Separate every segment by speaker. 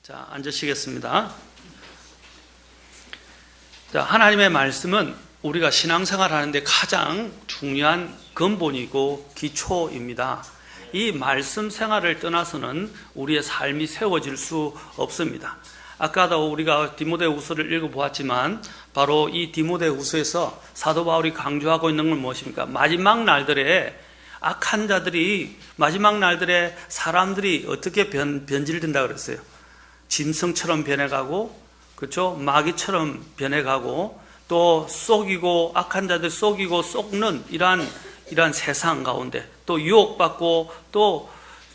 Speaker 1: 자, 앉으시겠습니다. 자, 하나님의 말씀은 우리가 신앙생활 하는데 가장 중요한 근본이고 기초입니다. 이 말씀 생활을 떠나서는 우리의 삶이 세워질 수 없습니다. 아까도 우리가 디모데후서를 읽어보았지만 바로 이 디모데후서에서 사도 바울이 강조하고 있는 건 무엇입니까? 마지막 날들에 악한 자들이, 마지막 날들에 사람들이 어떻게 변질된다 그랬어요? 짐승처럼 변해가고, 그렇죠? 마귀처럼 변해가고, 또 속이고, 악한 자들 속이고 속는 이러한 세상 가운데, 또 유혹받고 또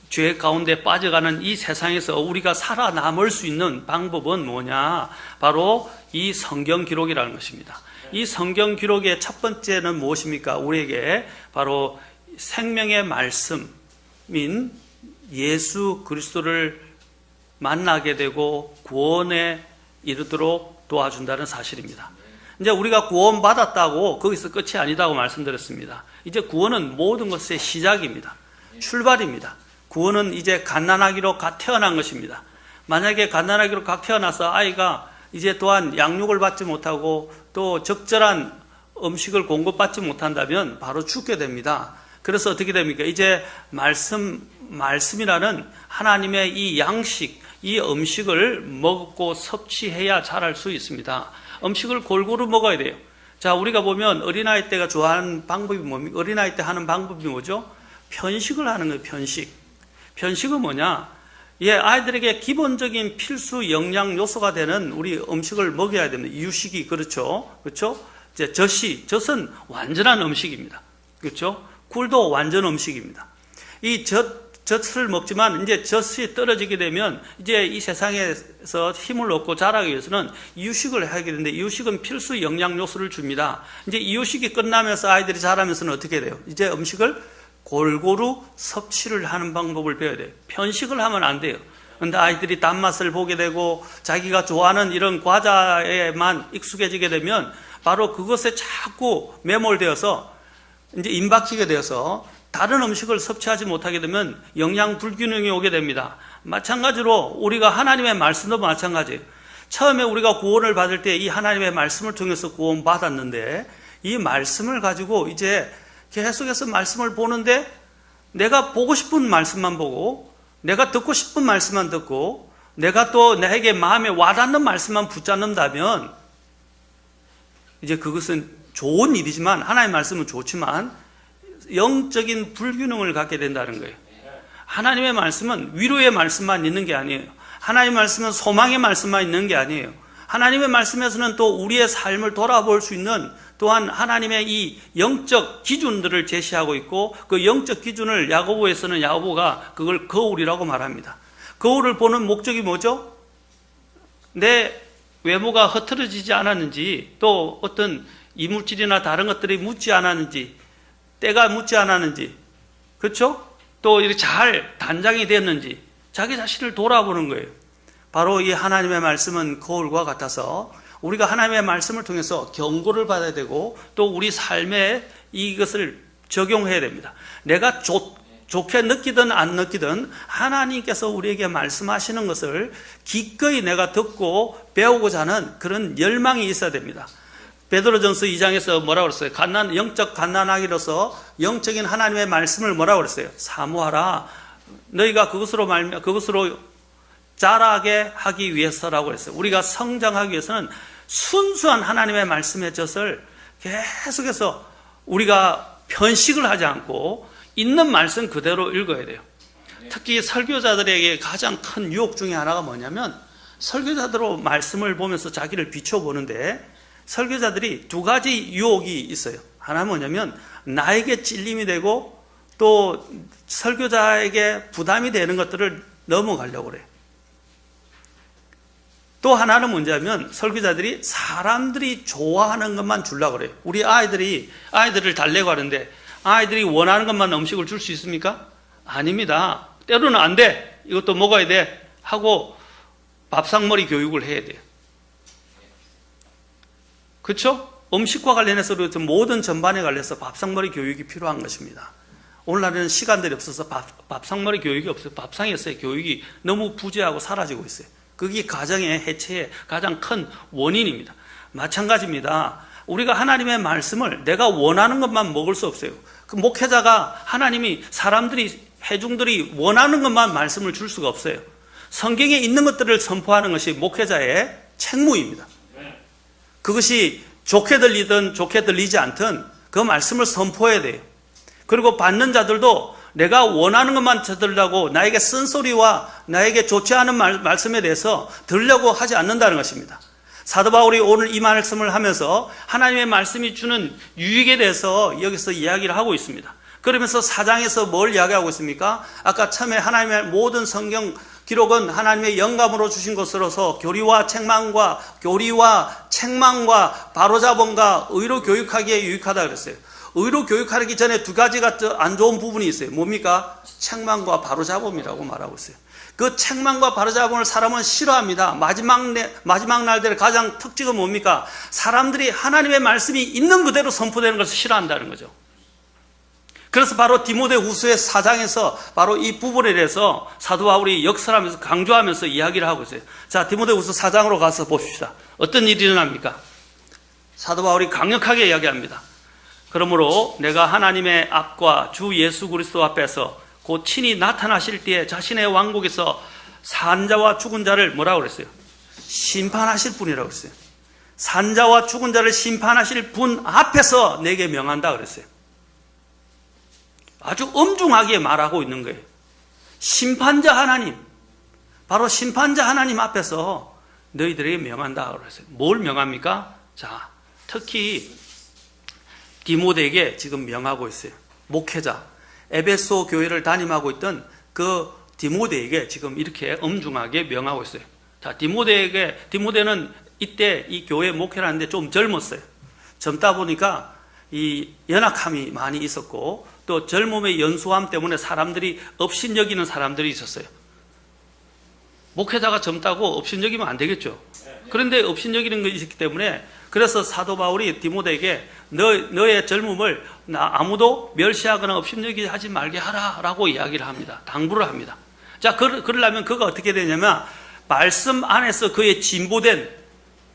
Speaker 1: 죄 가운데 빠져가는 이 세상에서 우리가 살아남을 수 있는 방법은 뭐냐? 바로 이 성경 기록이라는 것입니다. 이 성경 기록의 첫 번째는 무엇입니까? 우리에게 바로 생명의 말씀인 예수 그리스도를 만나게 되고 구원에 이르도록 도와준다는 사실입니다. 이제 우리가 구원받았다고 거기서 끝이 아니다고 말씀드렸습니다. 이제 구원은 모든 것의 시작입니다. 출발입니다. 구원은 이제 갓난아기로 갓 태어난 것입니다. 만약에 갓난아기로 갓 태어나서 아이가 이제 또한 양육을 받지 못하고 또 적절한 음식을 공급받지 못한다면 바로 죽게 됩니다. 그래서 어떻게 됩니까? 이제 말씀이라는 하나님의 이 양식, 이 음식을 먹고 섭취해야 자랄 수 있습니다. 음식을 골고루 먹어야 돼요. 자, 우리가 보면 어린아이 때가 좋아하는 방법이 뭡니까? 어린아이 때 하는 방법이 뭐죠? 편식을 하는 거예요, 편식. 편식은 뭐냐? 아이들에게 기본적인 필수 영양 요소가 되는 우리 음식을 먹여야 됩니다. 이유식이, 그렇죠? 그렇죠? 이제 젖은 완전한 음식입니다. 그렇죠? 꿀도 완전 음식입니다. 이 젖을 먹지만 이제 젖이 떨어지게 되면 이제 이 세상에서 힘을 얻고 자라기 위해서는 이유식을 하게 되는데 이유식은 필수 영양 요소를 줍니다. 이제 이유식이 끝나면서 아이들이 자라면서는 어떻게 돼요? 이제 음식을 골고루 섭취를 하는 방법을 배워야 돼요. 편식을 하면 안 돼요. 그런데 아이들이 단맛을 보게 되고 자기가 좋아하는 이런 과자에만 익숙해지게 되면 바로 그것에 자꾸 매몰되어서 이제 임박히게 되어서 다른 음식을 섭취하지 못하게 되면 영양 불균형이 오게 됩니다. 마찬가지로 우리가 하나님의 말씀도 마찬가지예요. 처음에 우리가 구원을 받을 때 이 하나님의 말씀을 통해서 구원받았는데 이 말씀을 가지고 이제 계속해서 말씀을 보는데 내가 보고 싶은 말씀만 보고 내가 듣고 싶은 말씀만 듣고 내가 또 나에게 마음에 와닿는 말씀만 붙잡는다면 이제 그것은 좋은 일이지만 하나님의 말씀은 좋지만 영적인 불균형을 갖게 된다는 거예요. 하나님의 말씀은 위로의 말씀만 있는 게 아니에요. 하나님의 말씀은 소망의 말씀만 있는 게 아니에요. 하나님의 말씀에서는 또 우리의 삶을 돌아볼 수 있는 또한 하나님의 이 영적 기준들을 제시하고 있고 그 영적 기준을 야고보에서는 야고보가 그걸 거울이라고 말합니다. 거울을 보는 목적이 뭐죠? 내 외모가 흐트러지지 않았는지 또 어떤 이물질이나 다른 것들이 묻지 않았는지 때가 묻지 않았는지 그렇죠? 또 이렇게 잘 단장이 됐는지 자기 자신을 돌아보는 거예요. 바로 이 하나님의 말씀은 거울과 같아서 우리가 하나님의 말씀을 통해서 경고를 받아야 되고 또 우리 삶에 이것을 적용해야 됩니다. 내가 좋게 느끼든 안 느끼든 하나님께서 우리에게 말씀하시는 것을 기꺼이 내가 듣고 배우고자 하는 그런 열망이 있어야 됩니다. 베드로전서 2장에서 뭐라고 그랬어요? 영적 갓난아기로서 영적인 하나님의 말씀을 뭐라고 그랬어요? 사모하라. 너희가 그것으로 자라게 하기 위해서라고 했어요. 우리가 성장하기 위해서는 순수한 하나님의 말씀의 젖을 계속해서 우리가 편식을 하지 않고 있는 말씀 그대로 읽어야 돼요. 특히 설교자들에게 가장 큰 유혹 중에 하나가 뭐냐면 설교자들로 말씀을 보면서 자기를 비춰보는데 설교자들이 두 가지 유혹이 있어요. 하나는 뭐냐면 나에게 찔림이 되고 또 설교자에게 부담이 되는 것들을 넘어가려고 그래요. 또 하나는 뭐냐면 설교자들이 사람들이 좋아하는 것만 주려고 그래요. 우리 아이들을 달래고 하는데 아이들이 원하는 것만 음식을 줄 수 있습니까? 아닙니다. 때로는 안 돼. 이것도 먹어야 돼. 하고 밥상머리 교육을 해야 돼요. 그렇죠? 음식과 관련해서 모든 전반에 관련해서 밥상머리 교육이 필요한 것입니다. 오늘날에는 시간들이 없어서 밥상머리 교육이 없어요. 밥상에서의 교육이 너무 부재하고 사라지고 있어요. 그게 가정의 해체의 가장 큰 원인입니다. 마찬가지입니다. 우리가 하나님의 말씀을 내가 원하는 것만 먹을 수 없어요. 그 목회자가 하나님이 사람들이 회중들이 원하는 것만 말씀을 줄 수가 없어요. 성경에 있는 것들을 선포하는 것이 목회자의 책무입니다. 그것이 좋게 들리든 좋게 들리지 않든 그 말씀을 선포해야 돼요. 그리고 받는 자들도 내가 원하는 것만 들으려고 나에게 쓴소리와 나에게 좋지 않은 말씀에 대해서 들으려고 하지 않는다는 것입니다. 사도 바울이 오늘 이 말씀을 하면서 하나님의 말씀이 주는 유익에 대해서 여기서 이야기를 하고 있습니다. 그러면서 4장에서 뭘 이야기하고 있습니까? 아까 처음에 하나님의 모든 성경 기록은 하나님의 영감으로 주신 것으로서 교리와 책망과 바로잡음과 의로 교육하기에 유익하다 그랬어요. 의로 교육하기 전에 두 가지가 안 좋은 부분이 있어요. 뭡니까? 책망과 바로잡음이라고 말하고 있어요. 그 책망과 바로잡음을 사람은 싫어합니다. 마지막 날들의 가장 특징은 뭡니까? 사람들이 하나님의 말씀이 있는 그대로 선포되는 것을 싫어한다는 거죠. 그래서 바로 디모데후서의 4장에서 바로 이 부분에 대해서 사도 바울이 역설하면서 강조하면서 이야기를 하고 있어요. 자, 디모데후서 4장으로 가서 봅시다. 어떤 일이 일어납니까? 사도 바울이 강력하게 이야기합니다. 그러므로 내가 하나님의 앞과 주 예수 그리스도 앞에서 곧 친히 나타나실 때에 자신의 왕국에서 산자와 죽은 자를 뭐라고 그랬어요? 심판하실 분이라고 그랬어요. 산자와 죽은 자를 심판하실 분 앞에서 내게 명한다 그랬어요. 아주 엄중하게 말하고 있는 거예요. 심판자 하나님, 바로 심판자 하나님 앞에서 너희들에게 명한다 그랬어요. 뭘 명합니까? 자, 특히 디모데에게 지금 명하고 있어요. 목회자, 에베소 교회를 담임하고 있던 그 디모데에게 지금 이렇게 엄중하게 명하고 있어요. 자, 디모데는 이때 이 교회 목회를 하는데 좀 젊었어요. 젊다 보니까 이 연약함이 많이 있었고 또 젊음의 연소함 때문에 사람들이 업신여기는 사람들이 있었어요. 목회자가 젊다고 업신여기면 안 되겠죠. 그런데 업신여기는 것이 있기 때문에 그래서 사도 바울이 디모데에게 너의 젊음을 아무도 멸시하거나 업신여기지 하지 말게 하라라고 이야기를 합니다. 당부를 합니다. 자, 그러려면 그가 어떻게 되냐면 말씀 안에서 그의 진보된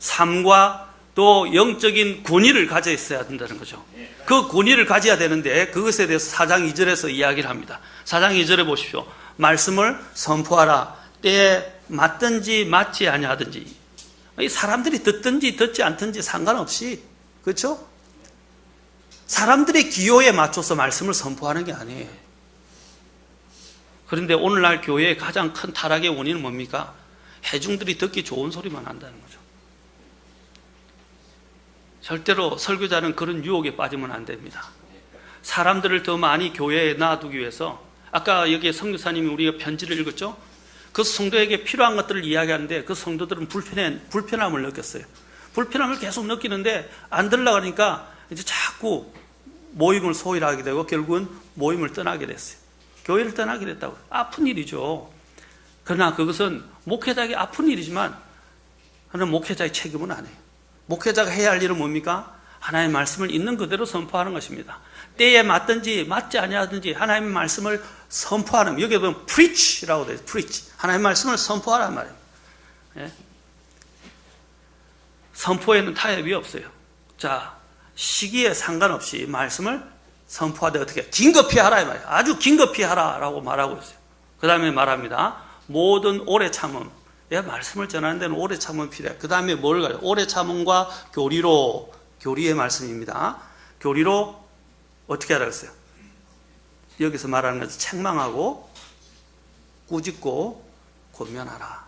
Speaker 1: 삶과 또 영적인 권위를 가져 있어야 된다는 거죠. 그 권위를 가져야 되는데 그것에 대해서 4장 2절에서 이야기를 합니다. 4장 2절에 보십시오. 말씀을 선포하라. 때에 맞든지 맞지 아니하든지. 사람들이 듣든지 듣지 않든지 상관없이, 그렇죠? 사람들의 기호에 맞춰서 말씀을 선포하는 게 아니에요. 그런데 오늘날 교회의 가장 큰 타락의 원인은 뭡니까? 회중들이 듣기 좋은 소리만 한다는 거죠. 절대로 설교자는 그런 유혹에 빠지면 안 됩니다. 사람들을 더 많이 교회에 놔두기 위해서 아까 여기에 선교사님이 우리가 편지를 읽었죠? 그 성도에게 필요한 것들을 이야기하는데 그 성도들은 불편함을 느꼈어요. 불편함을 계속 느끼는데 안 들으려고 하니까 이제 자꾸 모임을 소홀하게 되고 결국은 모임을 떠나게 됐어요. 교회를 떠나게 됐다고. 아픈 일이죠. 그러나 그것은 목회자에게 아픈 일이지만 그러나 목회자의 책임은 아니에요. 목회자가 해야 할 일은 뭡니까? 하나님의 말씀을 있는 그대로 선포하는 것입니다. 때에 맞든지 맞지 아니하든지 하나님의 말씀을 선포하는, 여기 보면 preach라고 돼요. preach. 하나님의 말씀을 선포하란 말이에요. 예? 선포에는 타협이 없어요. 자, 시기에 상관없이 말씀을 선포하되 어떻게 긴급히 하라 이 말이에요. 아주 긴급히 하라라고 말하고 있어요. 그 다음에 말합니다. 모든 오래 참음. 말씀을 전하는 데는 오래 참음이 필요해요. 그 다음에 뭘 가요? 오래 참음과 교리의 말씀입니다. 교리로 어떻게 하라 그랬어요? 여기서 말하는 것은 책망하고 꾸짖고 권면하라.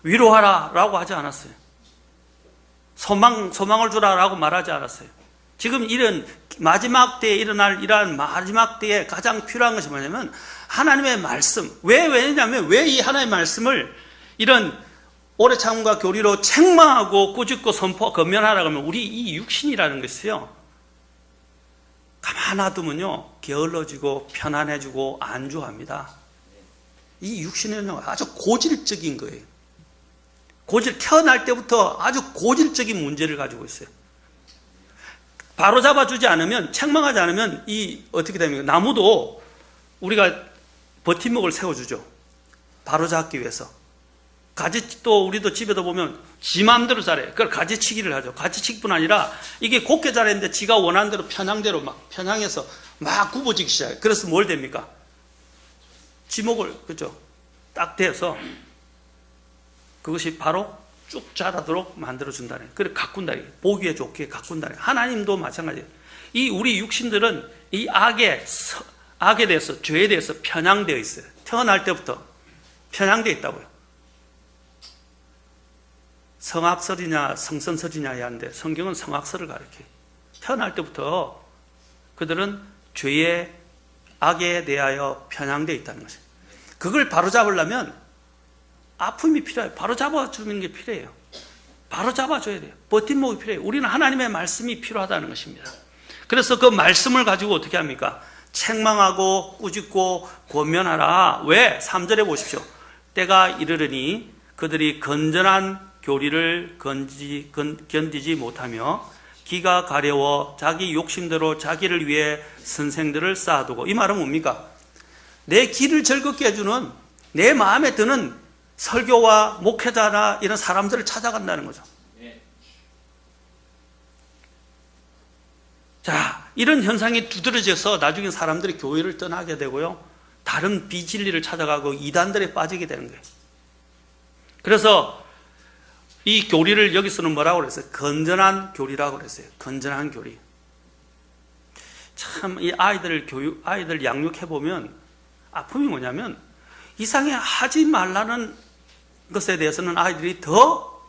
Speaker 1: 위로하라 라고 하지 않았어요. 소망을 주라라고 말하지 않았어요. 지금 이런 마지막 때에 일어날 이러한 마지막 때에 가장 필요한 것이 뭐냐면 하나님의 말씀. 왜냐면 왜 이 하나님의 말씀을 이런 오래 참음과 교리로 책망하고 꾸짖고 권면하라고 하면 우리 이 육신이라는 것이요. 가만 놔두면요. 게을러지고 편안해지고 안주합니다. 이 육신은요. 아주 고질적인 거예요. 태어날 때부터 아주 고질적인 문제를 가지고 있어요. 바로 잡아주지 않으면, 책망하지 않으면 어떻게 됩니까? 나무도 우리가 버팀목을 세워주죠. 바로 잡기 위해서. 가지또 우리도 집에도 보면 지 마음대로 잘해. 그걸 가지치기를 하죠. 가지치기뿐 아니라 이게 곱게 잘했는데 지가 원하는 대로 편향대로 막 편향해서 막 굽어지기 시작해. 그래서 뭘 됩니까? 지목을 그죠? 딱 대서 그것이 바로 쭉 자라도록 만들어준다네. 그래 가꾼다니. 보기에 좋게 가꾼다네. 하나님도 마찬가지예요. 이 우리 육신들은 이 악에 대해서, 죄에 대해서 편향되어 있어요. 태어날 때부터 편향되어 있다고요. 성악설이냐 성선설이냐 해야 하는데 성경은 성악설을 가르쳐요. 태어날 때부터 그들은 죄의 악에 대하여 편향되어 있다는 것이에요. 그걸 바로잡으려면 아픔이 필요해요. 바로잡아주는 게 필요해요. 바로잡아줘야 돼요. 버팀목이 필요해요. 우리는 하나님의 말씀이 필요하다는 것입니다. 그래서 그 말씀을 가지고 어떻게 합니까? 책망하고 꾸짖고 권면하라. 왜? 3절에 보십시오. 때가 이르르니 그들이 건전한 교리를 견디지 못하며 기가 가려워 자기 욕심대로 자기를 위해 선생들을 쌓아두고. 이 말은 뭡니까? 내 길을 즐겁게 해주는, 내 마음에 드는 설교와 목회자나 이런 사람들을 찾아간다는 거죠. 자, 이런 현상이 두드러져서 나중에 사람들이 교회를 떠나게 되고요, 다른 비진리를 찾아가고 이단들에 빠지게 되는 거예요. 그래서 이 교리를 여기서는 뭐라고 그랬어요? 건전한 교리라고 그랬어요. 건전한 교리. 참, 이 아이들 양육해보면 아픔이 뭐냐면, 이상에 하지 말라는 것에 대해서는 아이들이 더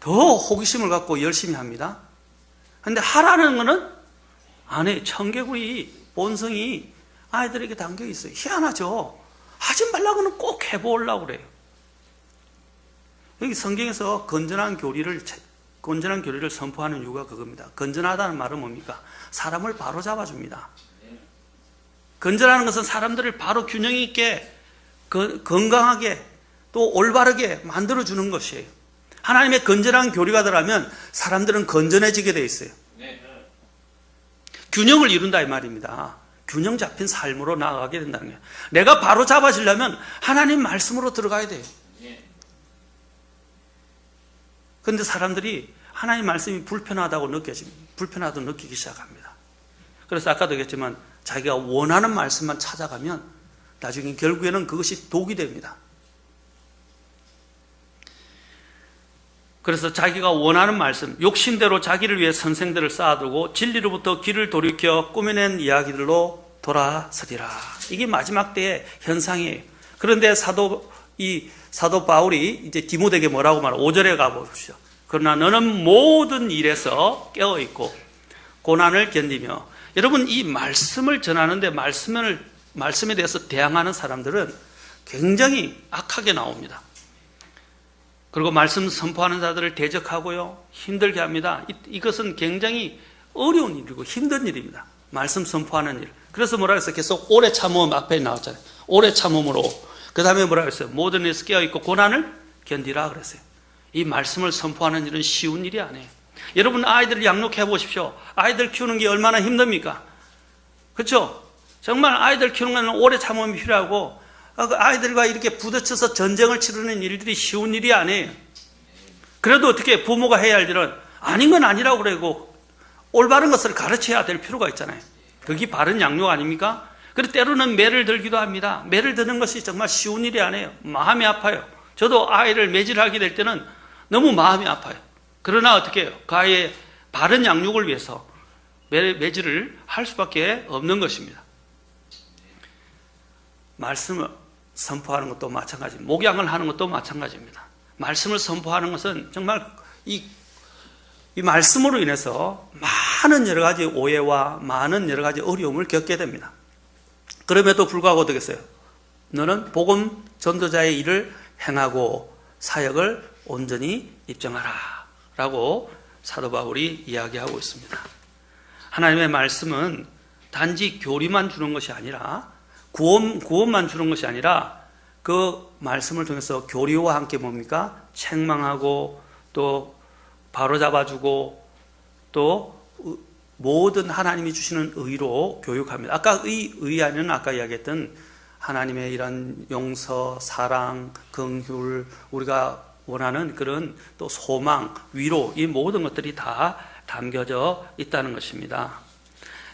Speaker 1: 호기심을 갖고 열심히 합니다. 근데 하라는 거는 안 해요. 청개구리 본성이 아이들에게 담겨 있어요. 희한하죠? 하지 말라고는 꼭 해보려고 그래요. 여기 성경에서 건전한 교리를 선포하는 이유가 그겁니다. 건전하다는 말은 뭡니까? 사람을 바로 잡아줍니다. 건전하는 것은 사람들을 바로 균형 있게 건강하게 또 올바르게 만들어주는 것이에요. 하나님의 건전한 교리가 들어가면 사람들은 건전해지게 돼 있어요. 균형을 이룬다 이 말입니다. 균형 잡힌 삶으로 나아가게 된다는 거예요. 내가 바로 잡아지려면 하나님 말씀으로 들어가야 돼요. 그런데 사람들이 하나님 말씀이 불편하다고 느끼기 시작합니다. 그래서 아까도 얘기했지만 자기가 원하는 말씀만 찾아가면 나중에 결국에는 그것이 독이 됩니다. 그래서 자기가 원하는 말씀, 욕심대로 자기를 위해 선생들을 쌓아두고 진리로부터 길을 돌이켜 꾸며낸 이야기들로 돌아서리라. 이게 마지막 때의 현상이에요. 그런데 사도 바울이 이제 디모데에게 뭐라고 말하고 5절에 가보십시오. 그러나 너는 모든 일에서 깨어있고 고난을 견디며. 여러분, 이 말씀을 전하는데 말씀에 대해서 대항하는 사람들은 굉장히 악하게 나옵니다. 그리고 말씀 선포하는 자들을 대적하고요, 힘들게 합니다. 이것은 굉장히 어려운 일이고 힘든 일입니다. 말씀 선포하는 일. 그래서 뭐라 했어요? 계속 오래 참음 앞에 나왔잖아요. 오래 참음으로. 그 다음에 뭐라 했어요? 모든 일에서 깨어있고 고난을 견디라 그랬어요. 이 말씀을 선포하는 일은 쉬운 일이 아니에요. 여러분, 아이들을 양육해 보십시오. 아이들 키우는 게 얼마나 힘듭니까? 그렇죠? 정말 아이들 키우는 건 오래 참음이 필요하고, 아이들과 이렇게 부딪혀서 전쟁을 치르는 일들이 쉬운 일이 아니에요. 그래도 어떻게 부모가 해야 할 일은 아닌 건 아니라고 그러고 올바른 것을 가르쳐야 될 필요가 있잖아요. 그게 바른 양육 아닙니까? 그리고 때로는 매를 들기도 합니다. 매를 드는 것이 정말 쉬운 일이 아니에요. 마음이 아파요. 저도 아이를 매질하게 될 때는 너무 마음이 아파요. 그러나 어떻게 해요? 그 아이의 바른 양육을 위해서 매질을 할 수밖에 없는 것입니다. 말씀을 선포하는 것도 마찬가지입니다. 목양을 하는 것도 마찬가지입니다. 말씀을 선포하는 것은 정말 이 말씀으로 인해서 많은 여러 가지 오해와 많은 여러 가지 어려움을 겪게 됩니다. 그럼에도 불구하고 어떻게 했어요? 너는 복음 전도자의 일을 행하고 사역을 온전히 입증하라 라고 사도 바울이 이야기하고 있습니다. 하나님의 말씀은 단지 교리만 주는 것이 아니라 구원만 주는 것이 아니라 그 말씀을 통해서 교리와 함께 뭡니까? 책망하고 또 바로잡아주고 또 모든 하나님이 주시는 의로 교육합니다. 아까 의안은 아까 이야기했던 하나님의 이런 용서, 사랑, 긍휼, 우리가 원하는 그런 또 소망, 위로, 이 모든 것들이 다 담겨져 있다는 것입니다.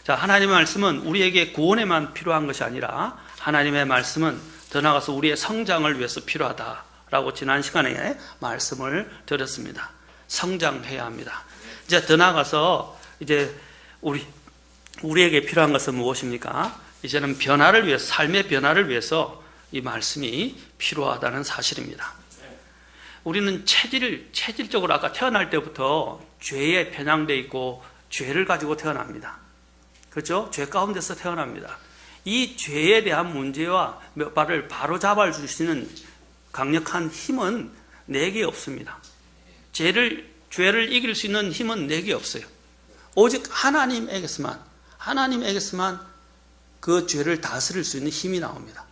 Speaker 1: 자, 하나님의 말씀은 우리에게 구원에만 필요한 것이 아니라 하나님의 말씀은 더 나아가서 우리의 성장을 위해서 필요하다라고 지난 시간에 말씀을 드렸습니다. 성장해야 합니다. 이제 더 나아가서 이제 우리에게 필요한 것은 무엇입니까? 이제는 변화를 위해서, 삶의 변화를 위해서 이 말씀이 필요하다는 사실입니다. 우리는 체질적으로 아까 태어날 때부터 죄에 편향되어 있고 죄를 가지고 태어납니다. 그렇죠? 죄 가운데서 태어납니다. 이 죄에 대한 문제와 몇 발을 바로 잡아주시는 강력한 힘은 내게 없습니다. 죄를 이길 수 있는 힘은 내게 없어요. 오직 하나님에게서만 그 죄를 다스릴 수 있는 힘이 나옵니다.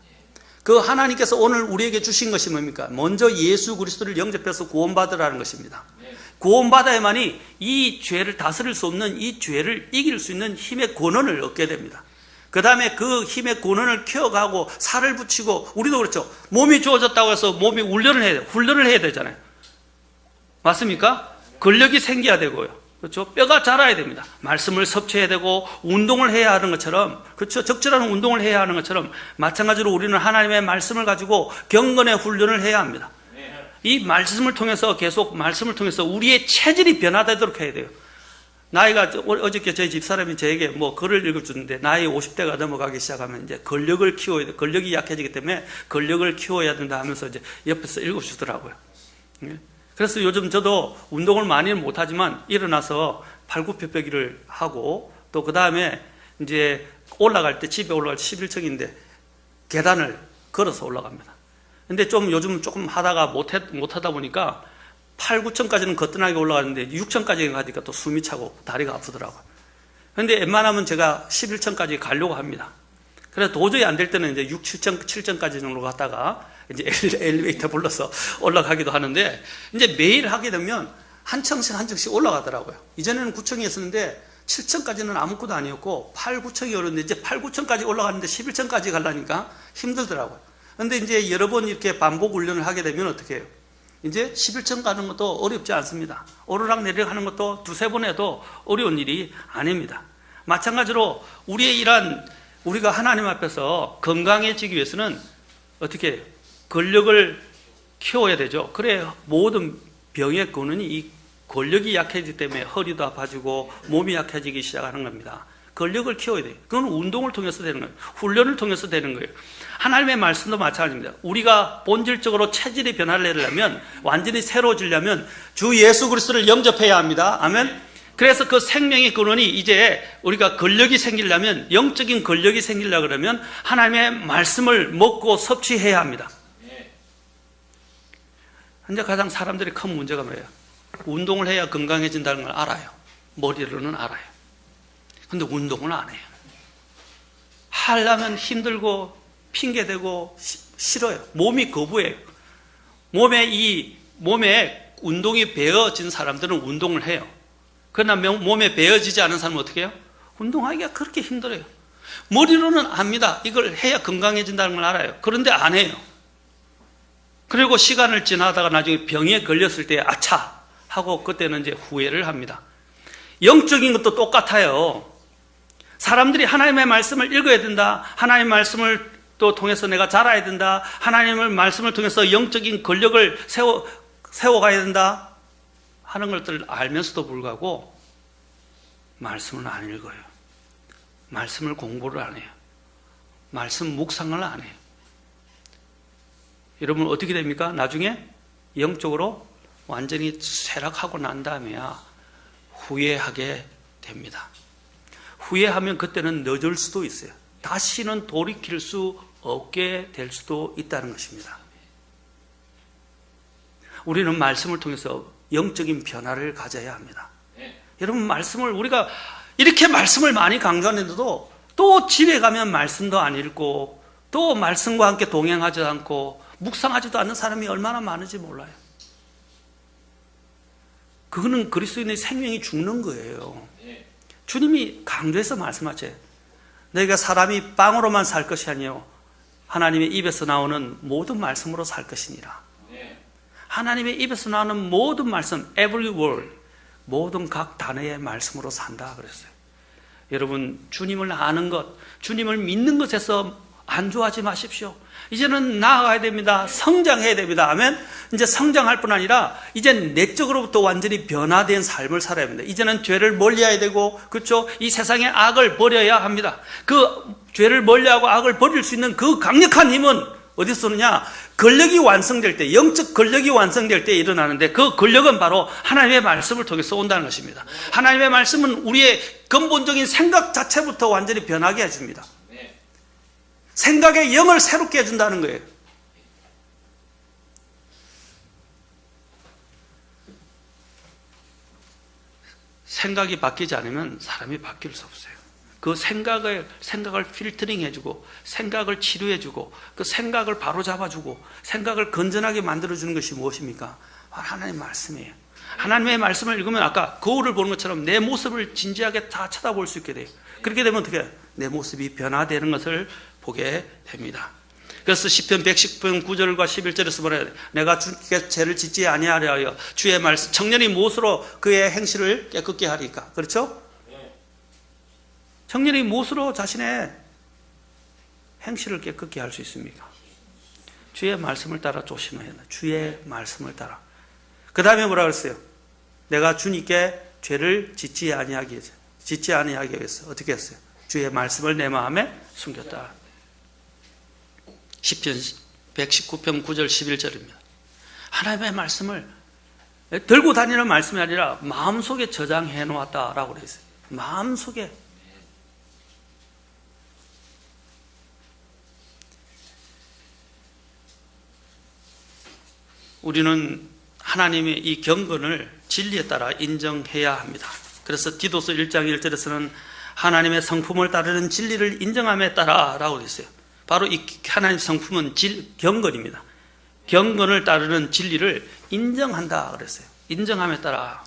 Speaker 1: 그 하나님께서 오늘 우리에게 주신 것이 뭡니까? 먼저 예수 그리스도를 영접해서 구원받으라는 것입니다. 구원받아야만이 이 죄를 다스릴 수 없는 이 죄를 이길 수 있는 힘의 권한을 얻게 됩니다. 그 다음에 그 힘의 권한을 키워가고 살을 붙이고, 우리도 그렇죠. 몸이 주어졌다고 해서 몸이 훈련을 해야 되잖아요. 맞습니까? 근력이 생겨야 되고요. 그렇죠? 뼈가 자라야 됩니다. 말씀을 섭취해야 되고 운동을 해야 하는 것처럼, 그렇죠? 적절한 운동을 해야 하는 것처럼 마찬가지로 우리는 하나님의 말씀을 가지고 경건의 훈련을 해야 합니다. 이 말씀을 통해서 계속 말씀을 통해서 우리의 체질이 변화되도록 해야 돼요. 나이가 어저께 저희 집사람이 저에게 뭐 글을 읽어주는데, 나이 50대가 넘어가기 시작하면 이제 근력을 키워야 돼. 근력이 약해지기 때문에 근력을 키워야 된다 하면서 이제 옆에서 읽어주더라고요. 그래서 요즘 저도 운동을 많이는 못하지만 일어나서 팔굽혀펴기를 하고, 또 그 다음에 이제 집에 올라갈 때 11층인데 계단을 걸어서 올라갑니다. 근데 요즘 조금 하다가 못하다 보니까 8, 9층까지는 거뜬하게 올라가는데 6층까지 가니까 또 숨이 차고 다리가 아프더라고요. 근데 웬만하면 제가 11층까지 가려고 합니다. 그래서 도저히 안 될 때는 이제 6, 7층까지 정도 갔다가 이제 엘리베이터 불러서 올라가기도 하는데, 이제 매일 하게 되면 한 층씩 올라가더라고요. 이전에는 9층이었는데 7층까지는 아무것도 아니었고 8, 9층이 오는데 이제 8, 9층까지 올라가는데 11층까지 가려니까 힘들더라고요. 근데 이제 여러 번 이렇게 반복 훈련을 하게 되면 어떻게 해요? 이제 11층 가는 것도 어렵지 않습니다. 오르락 내리락 하는 것도 두세 번 해도 어려운 일이 아닙니다. 마찬가지로 우리가 하나님 앞에서 건강해지기 위해서는 어떻게 해요? 근력을 키워야 되죠. 그래 모든 병의 근원이 이 근력이 약해지기 때문에 허리도 아파지고 몸이 약해지기 시작하는 겁니다. 근력을 키워야 돼요. 그건 운동을 통해서 되는 거예요. 훈련을 통해서 되는 거예요. 하나님의 말씀도 마찬가지입니다. 우리가 본질적으로 체질의 변화를 내려면, 완전히 새로워지려면 주 예수 그리스도를 영접해야 합니다. 아멘. 그래서 그 생명의 근원이 이제 우리가 근력이 생기려면, 영적인 근력이 생기려고 그러면 하나님의 말씀을 먹고 섭취해야 합니다. 현재 가장 사람들이 큰 문제가 뭐예요? 운동을 해야 건강해진다는 걸 알아요. 머리로는 알아요. 근데 운동은 안 해요. 하려면 힘들고 핑계대고 싫어요. 몸이 거부해요. 몸에 운동이 배어진 사람들은 운동을 해요. 그러나 몸에 배어지지 않은 사람은 어떻게 해요? 운동하기가 그렇게 힘들어요. 머리로는 압니다. 이걸 해야 건강해진다는 걸 알아요. 그런데 안 해요. 그리고 시간을 지나다가 나중에 병에 걸렸을 때 아차 하고 그때는 이제 후회를 합니다. 영적인 것도 똑같아요. 사람들이 하나님의 말씀을 읽어야 된다. 하나님의 말씀을 또 통해서 내가 자라야 된다. 하나님의 말씀을 통해서 영적인 권력을 세워가야 된다 하는 것들을 알면서도 불구하고 말씀을 안 읽어요. 말씀을 공부를 안 해요. 말씀 묵상을 안 해요. 여러분 어떻게 됩니까? 나중에 영적으로 완전히 쇠락하고 난 다음에야 후회하게 됩니다. 후회하면 그때는 늦을 수도 있어요. 다시는 돌이킬 수 없게 될 수도 있다는 것입니다. 우리는 말씀을 통해서 영적인 변화를 가져야 합니다. 여러분 우리가 이렇게 말씀을 많이 강조하는데도 또 집에 가면 말씀도 안 읽고 또 말씀과 함께 동행하지 않고 묵상하지도 않는 사람이 얼마나 많은지 몰라요. 그거는 그리스도인의 생명이 죽는 거예요. 주님이 강조해서 말씀하세요. 너희가 사람이 빵으로만 살 것이 아니요 하나님의 입에서 나오는 모든 말씀으로 살 것이니라. 하나님의 입에서 나오는 모든 말씀, every word, 모든 각 단어의 말씀으로 산다 그랬어요. 여러분, 주님을 아는 것, 주님을 믿는 것에서 안주하지 마십시오. 이제는 나아가야 됩니다. 성장해야 됩니다. 아멘. 이제 성장할 뿐 아니라 이제 내적으로부터 완전히 변화된 삶을 살아야 합니다. 이제는 죄를 멀리해야 되고, 그렇죠? 이 세상의 악을 버려야 합니다. 그 죄를 멀리하고 악을 버릴 수 있는 그 강력한 힘은 어디서 오느냐? 권력이 완성될 때, 영적 권력이 완성될 때 일어나는데, 그 권력은 바로 하나님의 말씀을 통해서 온다는 것입니다. 하나님의 말씀은 우리의 근본적인 생각 자체부터 완전히 변하게 해줍니다. 생각의 영을 새롭게 해준다는 거예요. 생각이 바뀌지 않으면 사람이 바뀔 수 없어요. 그 생각을 필터링 해주고, 생각을 치료해주고, 그 생각을 바로잡아주고, 생각을 건전하게 만들어주는 것이 무엇입니까? 하나님의 말씀이에요. 하나님의 말씀을 읽으면 아까 거울을 보는 것처럼 내 모습을 진지하게 다 쳐다볼 수 있게 돼요. 그렇게 되면 어떻게 해요? 내 모습이 변화되는 것을 보게 됩니다. 그래서 시편 110편 9절과 11절에서 뭐라 해야 돼? 내가 주께 죄를 짓지 아니하려 하여 주의 말씀, 청년이 무엇으로 그의 행실을 깨끗게 하리까? 그렇죠? 청년이 무엇으로 자신의 행실을 깨끗게 할 수 있습니까? 주의 말씀을 따라 조심해야 한다. 주의 말씀을 따라. 그 다음에 뭐라 그랬어요? 내가 주님께 죄를 짓지 아니하게 해서 어떻게 했어요? 주의 말씀을 내 마음에 숨겼다. 시편 119편 9절 11절입니다. 하나님의 말씀을 들고 다니는 말씀이 아니라 마음속에 저장해 놓았다라고 그래 있어요. 마음속에. 우리는 하나님의 이 경건을 진리에 따라 인정해야 합니다. 그래서 디도서 1장 1절에서는 하나님의 성품을 따르는 진리를 인정함에 따라 라고 되어 있어요. 바로 이 하나님의 성품은 경건입니다. 경건을 따르는 진리를 인정한다 그랬어요. 인정함에 따라.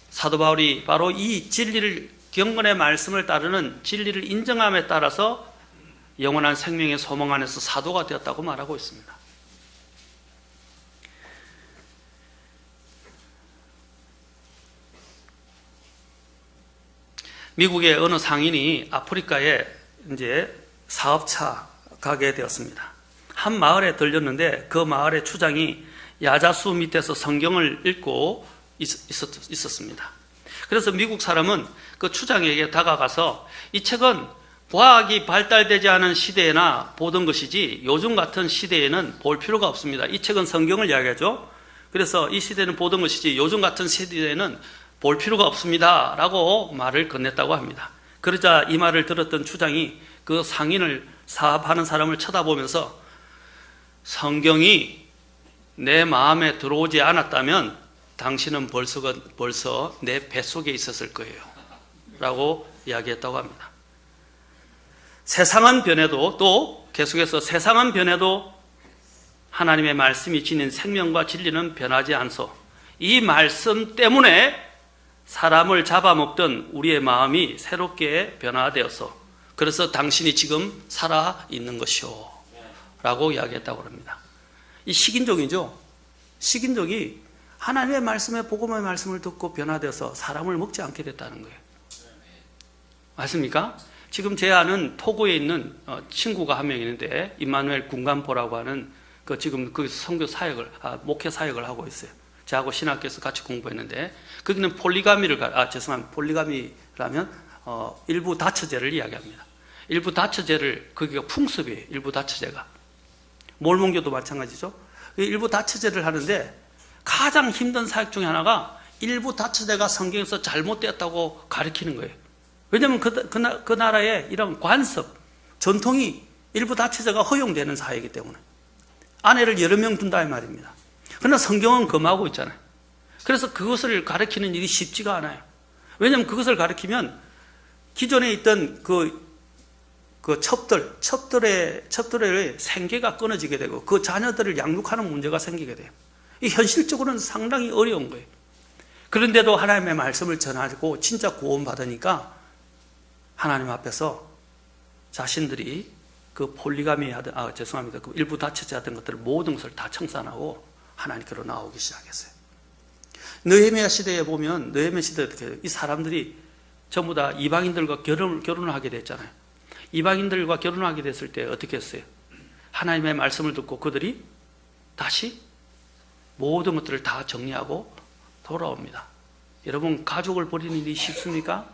Speaker 1: 사도 바울이 바로 이 진리를, 경건의 말씀을 따르는 진리를 인정함에 따라서 영원한 생명의 소망 안에서 사도가 되었다고 말하고 있습니다. 미국의 어느 상인이 아프리카에 이제 사업차 가게 되었습니다. 한 마을에 들렸는데 그 마을의 추장이 야자수 밑에서 성경을 읽고 있었습니다. 그래서 미국 사람은 그 추장에게 다가가서 이 책은 과학이 발달되지 않은 시대에나 보던 것이지 요즘 같은 시대에는 볼 필요가 없습니다. 이 책은 성경을 이야기하죠. 그래서 이 시대는 보던 것이지 요즘 같은 시대에는 볼 필요가 없습니다 라고 말을 건넸다고 합니다. 그러자 이 말을 들었던 추장이 그 상인을, 사업하는 사람을 쳐다보면서 성경이 내 마음에 들어오지 않았다면 당신은 벌써 내 뱃속에 있었을 거예요 라고 이야기했다고 합니다. 세상은 변해도, 또 계속해서 세상은 변해도 하나님의 말씀이 지닌 생명과 진리는 변하지 않소. 이 말씀 때문에 사람을 잡아먹던 우리의 마음이 새롭게 변화되어서 그래서 당신이 지금 살아있는 것이오 라고 이야기했다고 합니다. 이 식인종이죠. 식인종이 하나님의 말씀에, 복음의 말씀을 듣고 변화되어서 사람을 먹지 않게 됐다는 거예요. 맞습니까? 지금 제 아는 토고에 있는 친구가 한 명 있는데 임마누엘 군간포라고 하는 지금 그 선교 사역을, 목회 사역을 하고 있어요. 저하고 신학교에서 같이 공부했는데 거기는 폴리가미라면 일부 다처제를 이야기합니다. 일부 다처제를, 거기가 풍습이에요. 일부 다처제가. 몰몬교도 마찬가지죠. 일부 다처제를 하는데 가장 힘든 사역 중에 하나가 일부 다처제가 성경에서 잘못되었다고 가르치는 거예요. 왜냐하면 그 나라에 이런 관습, 전통이 일부 다처제가 허용되는 사회이기 때문에 아내를 여러 명 둔다 이 말입니다. 그러나 성경은 금하고 있잖아요. 그래서 그것을 가르치는 일이 쉽지가 않아요. 왜냐하면 그것을 가르치면 기존에 있던 그 첩들의 생계가 끊어지게 되고 그 자녀들을 양육하는 문제가 생기게 돼요. 이 현실적으로는 상당히 어려운 거예요. 그런데도 하나님의 말씀을 전하고 진짜 구원받으니까 하나님 앞에서 자신들이 그 폴리가미 하던, 죄송합니다. 그 일부 다처제 하던 것들을 모든 것을 다 청산하고 하나님께로 나오기 시작했어요. 느헤미야 시대에 보면, 느헤미야 시대에 어떻게 이 사람들이 전부 다 이방인들과 결혼을 하게 됐잖아요. 이방인들과 결혼하게 됐을 때 어떻게 했어요? 하나님의 말씀을 듣고 그들이 다시 모든 것들을 다 정리하고 돌아옵니다. 여러분, 가족을 버리는 일이 쉽습니까?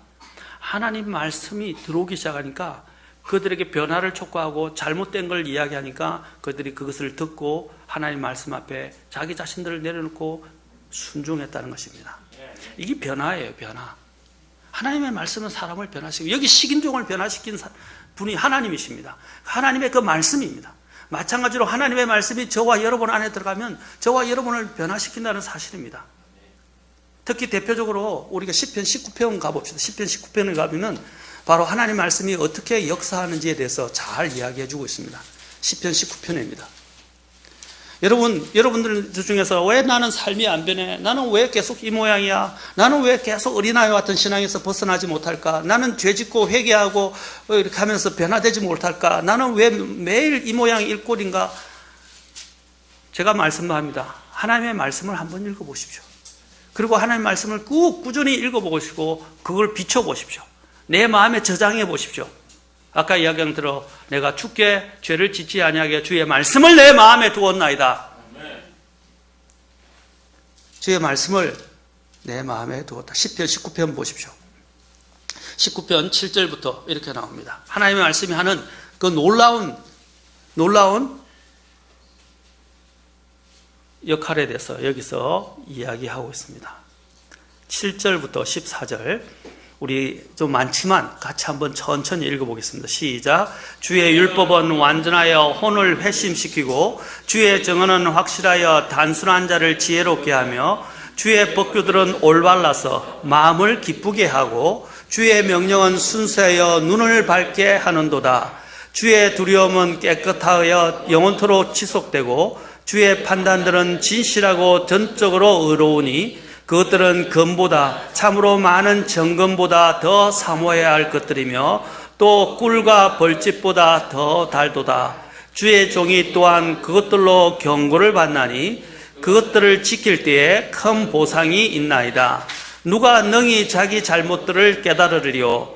Speaker 1: 하나님 말씀이 들어오기 시작하니까 그들에게 변화를 촉구하고 잘못된 걸 이야기하니까 그들이 그것을 듣고 하나님 말씀 앞에 자기 자신들을 내려놓고 순종했다는 것입니다. 이게 변화예요, 변화. 하나님의 말씀은 사람을 변화시키고, 여기 식인종을 변화시킨 분이 하나님이십니다. 하나님의 그 말씀입니다. 마찬가지로 하나님의 말씀이 저와 여러분 안에 들어가면 저와 여러분을 변화시킨다는 사실입니다. 특히 대표적으로 우리가 시편 19편 가봅시다. 시편 19편에 가보면 바로 하나님 말씀이 어떻게 역사하는지에 대해서 잘 이야기해 주고 있습니다. 시편 19편입니다. 여러분들 중에서 왜 나는 삶이 안 변해? 나는 왜 계속 이 모양이야? 나는 왜 계속 어린아이와 같은 신앙에서 벗어나지 못할까? 나는 죄짓고 회개하고 이렇게 하면서 변화되지 못할까? 나는 왜 매일 이 모양이 일꼴인가? 제가 말씀합니다. 하나님의 말씀을 한번 읽어보십시오. 그리고 하나님의 말씀을 꾹 꾸준히 읽어보시고 그걸 비춰보십시오. 내 마음에 저장해 보십시오. 아까 이야기한 대로 내가 주께 죄를 짓지 아니하게 주의 말씀을 내 마음에 두었나이다. 주의 말씀을 내 마음에 두었다. 시편 19편 보십시오. 19편 7절부터 이렇게 나옵니다. 하나님의 말씀이 하는 그 놀라운 역할에 대해서 여기서 이야기하고 있습니다. 7절부터 14절 우리 좀 많지만 같이 한번 천천히 읽어보겠습니다. 시작. 주의 율법은 완전하여 혼을 회심시키고 주의 정언은 확실하여 단순한 자를 지혜롭게 하며 주의 법규들은 올바라서 마음을 기쁘게 하고 주의 명령은 순수하여 눈을 밝게 하는도다. 주의 두려움은 깨끗하여 영원토록 지속되고 주의 판단들은 진실하고 전적으로 의로우니 그것들은 금보다 참으로 많은 정금보다 더 사모해야 할 것들이며 또 꿀과 벌집보다 더 달도다. 주의 종이 또한 그것들로 경고를 받나니 그것들을 지킬 때에 큰 보상이 있나이다. 누가 능히 자기 잘못들을 깨달으리요?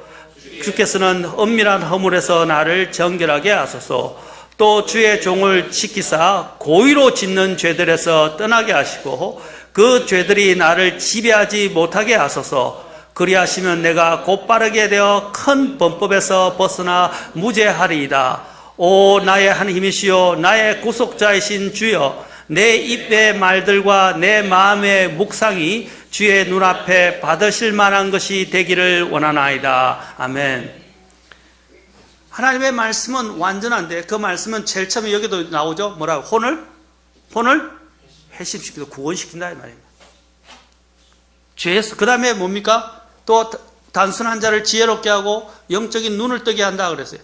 Speaker 1: 주께서는 은밀한 허물에서 나를 정결하게 하소서. 또 주의 종을 지키사 고의로 짓는 죄들에서 떠나게 하시고 그 죄들이 나를 지배하지 못하게 하소서. 그리하시면 내가 곧바르게 되어 큰 범법에서 벗어나 무죄하리이다. 오 나의 한 힘이시여 나의 구속자이신 주여, 내 입의 말들과 내 마음의 묵상이 주의 눈앞에 받으실 만한 것이 되기를 원하나이다. 아멘. 하나님의 말씀은 완전한데 그 말씀은 제일 처음에 여기도 나오죠. 뭐라고? 혼을 회심시키고 구원시킨다 이 말입니다. 죄에서 그 다음에 뭡니까? 또 단순한 자를 지혜롭게 하고 영적인 눈을 뜨게 한다 그랬어요.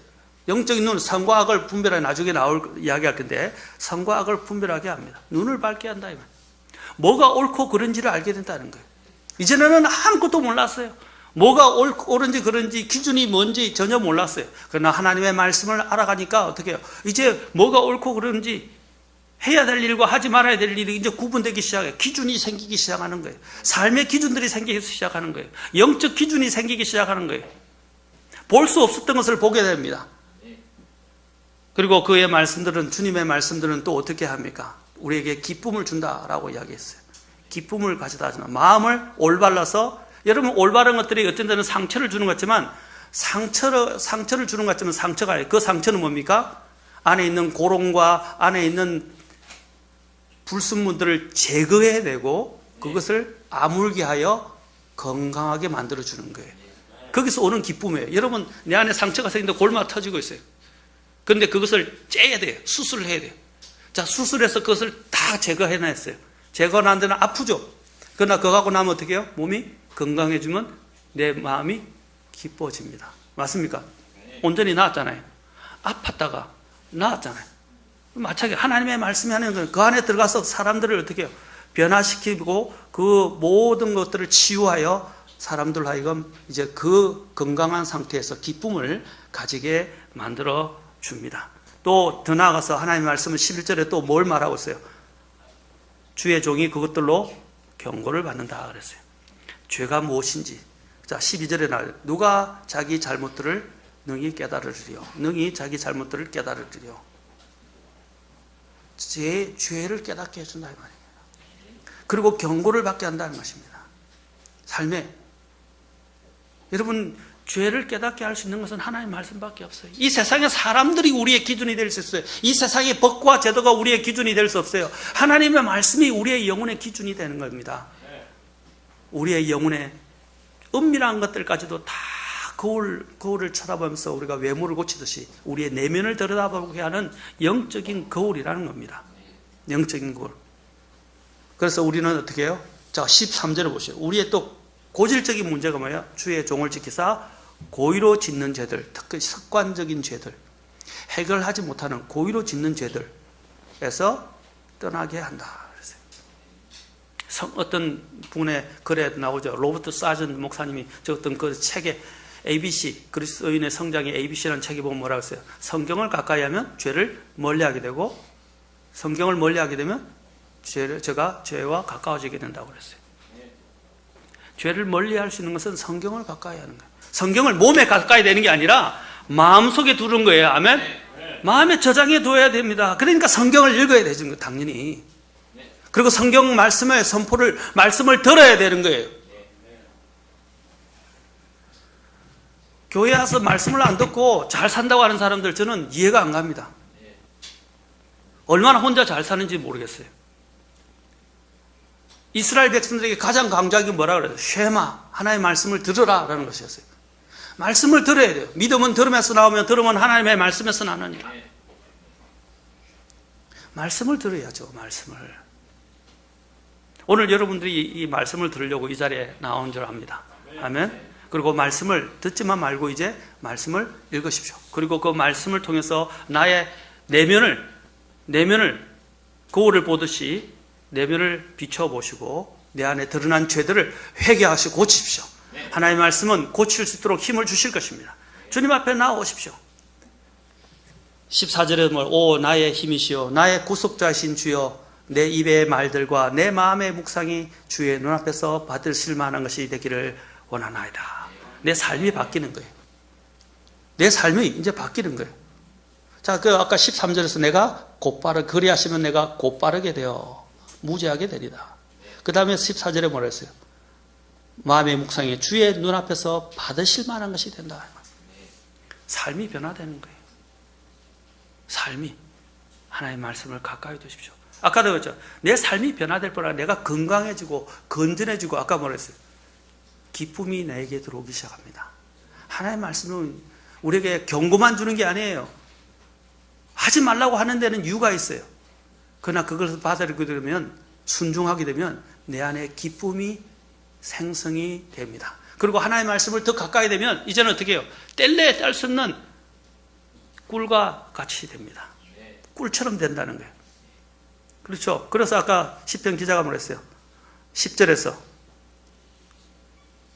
Speaker 1: 영적인 눈, 선과 악을 분별하게, 나중에 이야기할 텐데 선과 악을 분별하게 합니다. 눈을 밝게 한다 이 말. 뭐가 옳고 그른지를 알게 된다는 거예요. 이전에는 아무것도 몰랐어요. 뭐가 옳은지 그런지 기준이 뭔지 전혀 몰랐어요. 그러나 하나님의 말씀을 알아가니까 어떻게 해요? 이제 뭐가 옳고 그런지 해야 될 일과 하지 말아야 될 일이 이제 구분되기 시작해요. 기준이 생기기 시작하는 거예요. 삶의 기준들이 생기기 시작하는 거예요. 영적 기준이 생기기 시작하는 거예요. 볼 수 없었던 것을 보게 됩니다. 그리고 그의 말씀들은, 주님의 말씀들은 또 어떻게 합니까? 우리에게 기쁨을 준다라고 이야기했어요. 기쁨을 가져다 주는 마음을 올바라서, 여러분 올바른 것들이 어떤 때는 상처를 주는 것 같지만 상처를 주는 것 같지만 상처가 아니에요. 그 상처는 뭡니까? 안에 있는 고롱과 안에 있는 불순물들을 제거해내고 그것을 아물게 하여 건강하게 만들어주는 거예요. 거기서 오는 기쁨이에요. 여러분 내 안에 상처가 생긴데 골마가 터지고 있어요. 그런데 그것을 째야 돼요. 수술을 해야 돼요. 자, 수술해서 그것을 다 제거해냈어요. 제거한 데는 아프죠. 그러나 그거 하고 나면 어떻게 해요? 몸이 건강해지면 내 마음이 기뻐집니다. 맞습니까? 온전히 나았잖아요. 아팠다가 나았잖아요. 마찬가지 하나님의 말씀이 하는 건 그 안에 들어가서 사람들을 어떻게 해요? 변화시키고 그 모든 것들을 치유하여 사람들 하여금 이제 그 건강한 상태에서 기쁨을 가지게 만들어 줍니다. 또 더 나아가서 하나님의 말씀은 11절에 또 뭘 말하고 있어요? 주의 종이 그것들로 경고를 받는다 그랬어요. 죄가 무엇인지. 자, 12절에 나와요. 누가 자기 잘못들을 능히 깨달으리요. 능히 자기 잘못들을 깨달으리요. 죄를 깨닫게 해준다 이 말입니다. 그리고 경고를 받게 한다는 것입니다. 삶에. 여러분, 죄를 깨닫게 할 수 있는 것은 하나님의 말씀밖에 없어요. 이 세상의 사람들이 우리의 기준이 될 수 있어요. 이 세상의 법과 제도가 우리의 기준이 될 수 없어요. 하나님의 말씀이 우리의 영혼의 기준이 되는 겁니다. 우리의 영혼의 은밀한 것들까지도 다 거울을 쳐다보면서 우리가 외모를 고치듯이 우리의 내면을 들여다보게 하는 영적인 거울이라는 겁니다. 영적인 거울. 그래서 우리는 어떻게 해요? 자, 13절을 보시죠. 우리의 또 고질적인 문제가 뭐예요? 주의 종을 지키사 고의로 짓는 죄들, 특히 습관적인 죄들, 해결하지 못하는 고의로 짓는 죄들에서 떠나게 한다. 어떤 분의 글에 나오죠. 로버트 사전 목사님이 적었던 그 책에 ABC, 그리스도인의 성장의 ABC라는 책에 보면 뭐라고 했어요? 성경을 가까이 하면 죄를 멀리하게 되고, 성경을 멀리하게 되면 제가 죄와 가까워지게 된다고 그랬어요. 죄를 멀리할 수 있는 것은 성경을 가까이 하는 거예요. 성경을 몸에 가까이 되는 게 아니라 마음속에 두는 거예요. 아멘? 마음에 저장해 둬야 됩니다. 그러니까 성경을 읽어야 되죠. 당연히. 그리고 성경 말씀의 말씀을 들어야 되는 거예요. 교회 와서 말씀을 안 듣고 잘 산다고 하는 사람들 저는 이해가 안 갑니다. 얼마나 혼자 잘 사는지 모르겠어요. 이스라엘 백성들에게 가장 강조하기 뭐라 그래요? 쉐마, 하나님의 말씀을 들으라 라는 것이었어요. 말씀을 들어야 돼요. 믿음은 들으면서 나오며 들으면 하나님의 말씀에서 나느니라. 말씀을 들어야죠. 말씀을. 오늘 여러분들이 이 말씀을 들으려고 이 자리에 나온 줄 압니다. 아멘. 그리고 말씀을 듣지만 말고 이제 말씀을 읽으십시오. 그리고 그 말씀을 통해서 나의 내면을 거울을 보듯이 내면을 비춰보시고 내 안에 드러난 죄들을 회개하시고 고치십시오. 하나님의 말씀은 고칠 수 있도록 힘을 주실 것입니다. 주님 앞에 나오십시오. 14절에 오 나의 힘이시여 나의 구속자이신 주여 내 입의 말들과 내 마음의 묵상이 주의 눈앞에서 받으실 만한 것이 되기를 원하나이다. 내 삶이 바뀌는 거예요. 내 삶이 이제 바뀌는 거예요. 자, 아까 13절에서 내가 그리하시면 내가 곧바르게 되어 무죄하게 되리다. 그 다음에 14절에 뭐라 했어요? 마음의 묵상이 주의 눈앞에서 받으실 만한 것이 된다. 삶이 변화되는 거예요. 삶이. 하나님의 말씀을 가까이 두십시오. 아까도 그랬죠. 내 삶이 변화될 뿐 아니라 내가 건강해지고 건전해지고 아까 뭐라 했어요? 기쁨이 내게 들어오기 시작합니다. 하나님의 말씀은 우리에게 경고만 주는 게 아니에요. 하지 말라고 하는 데는 이유가 있어요. 그러나 그것을 받아들이게 되면 순종하게 되면 내 안에 기쁨이 생성이 됩니다. 그리고 하나님의 말씀을 더 가까이 되면 이제는 어떻게 해요? 뗄래야 뗄 수 없는 꿀과 같이 됩니다. 꿀처럼 된다는 거예요. 그렇죠. 그래서 아까 시편 기자가 뭐랬어요? 10절에서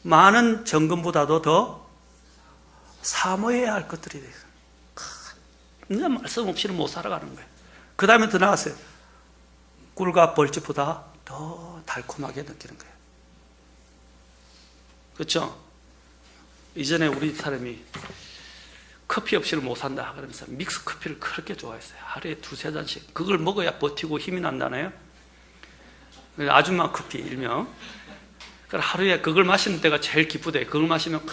Speaker 1: 많은 정금보다도 더 사모해야 할 것들이 돼요. 내 말씀 없이는 못 살아가는 거예요. 그 다음에 더 나갔어요. 꿀과 벌집보다 더 달콤하게 느끼는 거예요. 그렇죠? 이전에 우리 사람이 커피 없이는 못 산다 그러면서 믹스 커피를 그렇게 좋아했어요. 하루에 2-3잔씩. 그걸 먹어야 버티고 힘이 난다나요? 아줌마 커피 일명. 하루에 그걸 마시는 때가 제일 기쁘대. 그걸 마시면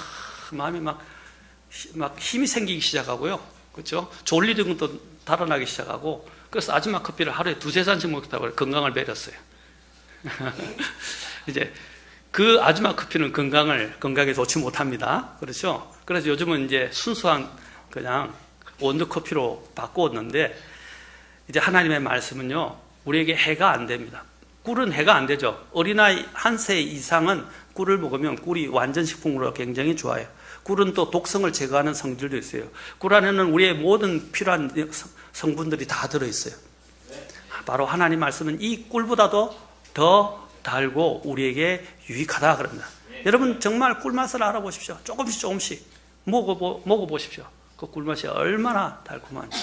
Speaker 1: 마음이 막 힘이 생기기 시작하고요. 그렇죠? 졸리던 것도 달아나기 시작하고. 그래서 아줌마 커피를 하루에 2-3잔씩 먹다가 건강을 배렸어요. 이제 그 아줌마 커피는 건강에 좋지 못합니다. 그렇죠? 그래서 요즘은 이제 순수한 그냥 원두 커피로 바꾸었는데 이제 하나님의 말씀은요, 우리에게 해가 안 됩니다. 꿀은 해가 안 되죠. 어린아이 1세 이상은 꿀을 먹으면 꿀이 완전 식품으로 굉장히 좋아요. 꿀은 또 독성을 제거하는 성질도 있어요. 꿀 안에는 우리의 모든 필요한 성분들이 다 들어있어요. 바로 하나님 말씀은 이 꿀보다도 더 달고 우리에게 유익하다 그럽니다. 여러분 정말 꿀맛을 알아보십시오. 조금씩 먹어보십시오. 그 꿀맛이 얼마나 달콤한지.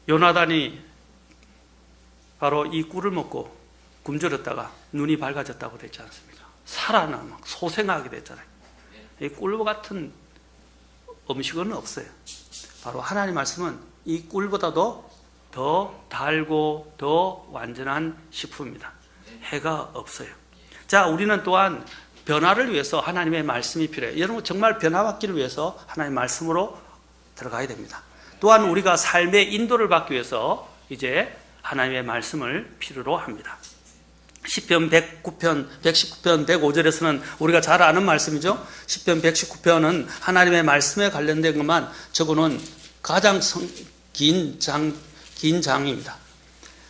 Speaker 1: 요나단이 바로 이 꿀을 먹고 굶주렸다가 눈이 밝아졌다고 되지 않습니까? 살아나 막 소생하게 됐잖아요. 이 꿀 같은 음식은 없어요. 바로 하나님 말씀은 이 꿀보다도 더 달고 더 완전한 식품입니다. 해가 없어요. 자, 우리는 또한 변화를 위해서 하나님의 말씀이 필요해요. 여러분 정말 변화받기를 위해서 하나님의 말씀으로 들어가야 됩니다. 또한 우리가 삶의 인도를 받기 위해서 이제 하나님의 말씀을 필요로 합니다. 시편 119편 105절에서는 우리가 잘 아는 말씀이죠. 시편 119편은 하나님의 말씀에 관련된 것만 적어놓은 가장 긴 장입니다.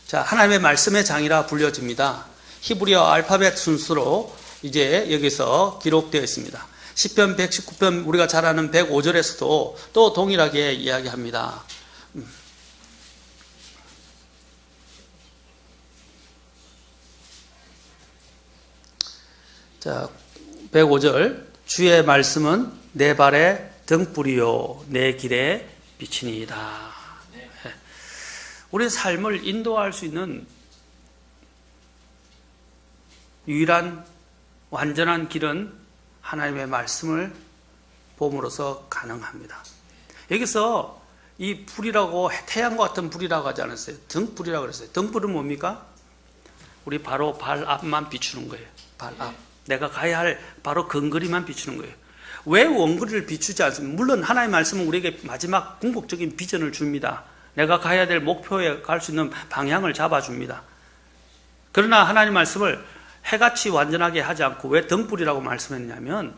Speaker 1: 자, 하나님의 말씀의 장이라 불려집니다. 히브리어 알파벳 순서로 이제 여기서 기록되어 있습니다. 시편 119편 우리가 잘 아는 105절에서도 또 동일하게 이야기합니다. 자, 105절. 주의 말씀은 내 발의 등불이요 내 길에 빛이니이다. 우리의 삶을 인도할 수 있는 유일한 완전한 길은 하나님의 말씀을 봄으로써 가능합니다. 여기서 이 불이라고 태양과 같은 불이라고 하지 않았어요. 등불이라고 그랬어요. 등불은 뭡니까? 우리 바로 발 앞만 비추는 거예요. 발 앞. 내가 가야 할 바로 근거리만 비추는 거예요. 왜 원거리를 비추지 않습니까? 물론 하나님의 말씀은 우리에게 마지막 궁극적인 비전을 줍니다. 내가 가야 될 목표에 갈 수 있는 방향을 잡아줍니다. 그러나 하나님 말씀을 해같이 완전하게 하지 않고 왜 등불이라고 말씀했냐면,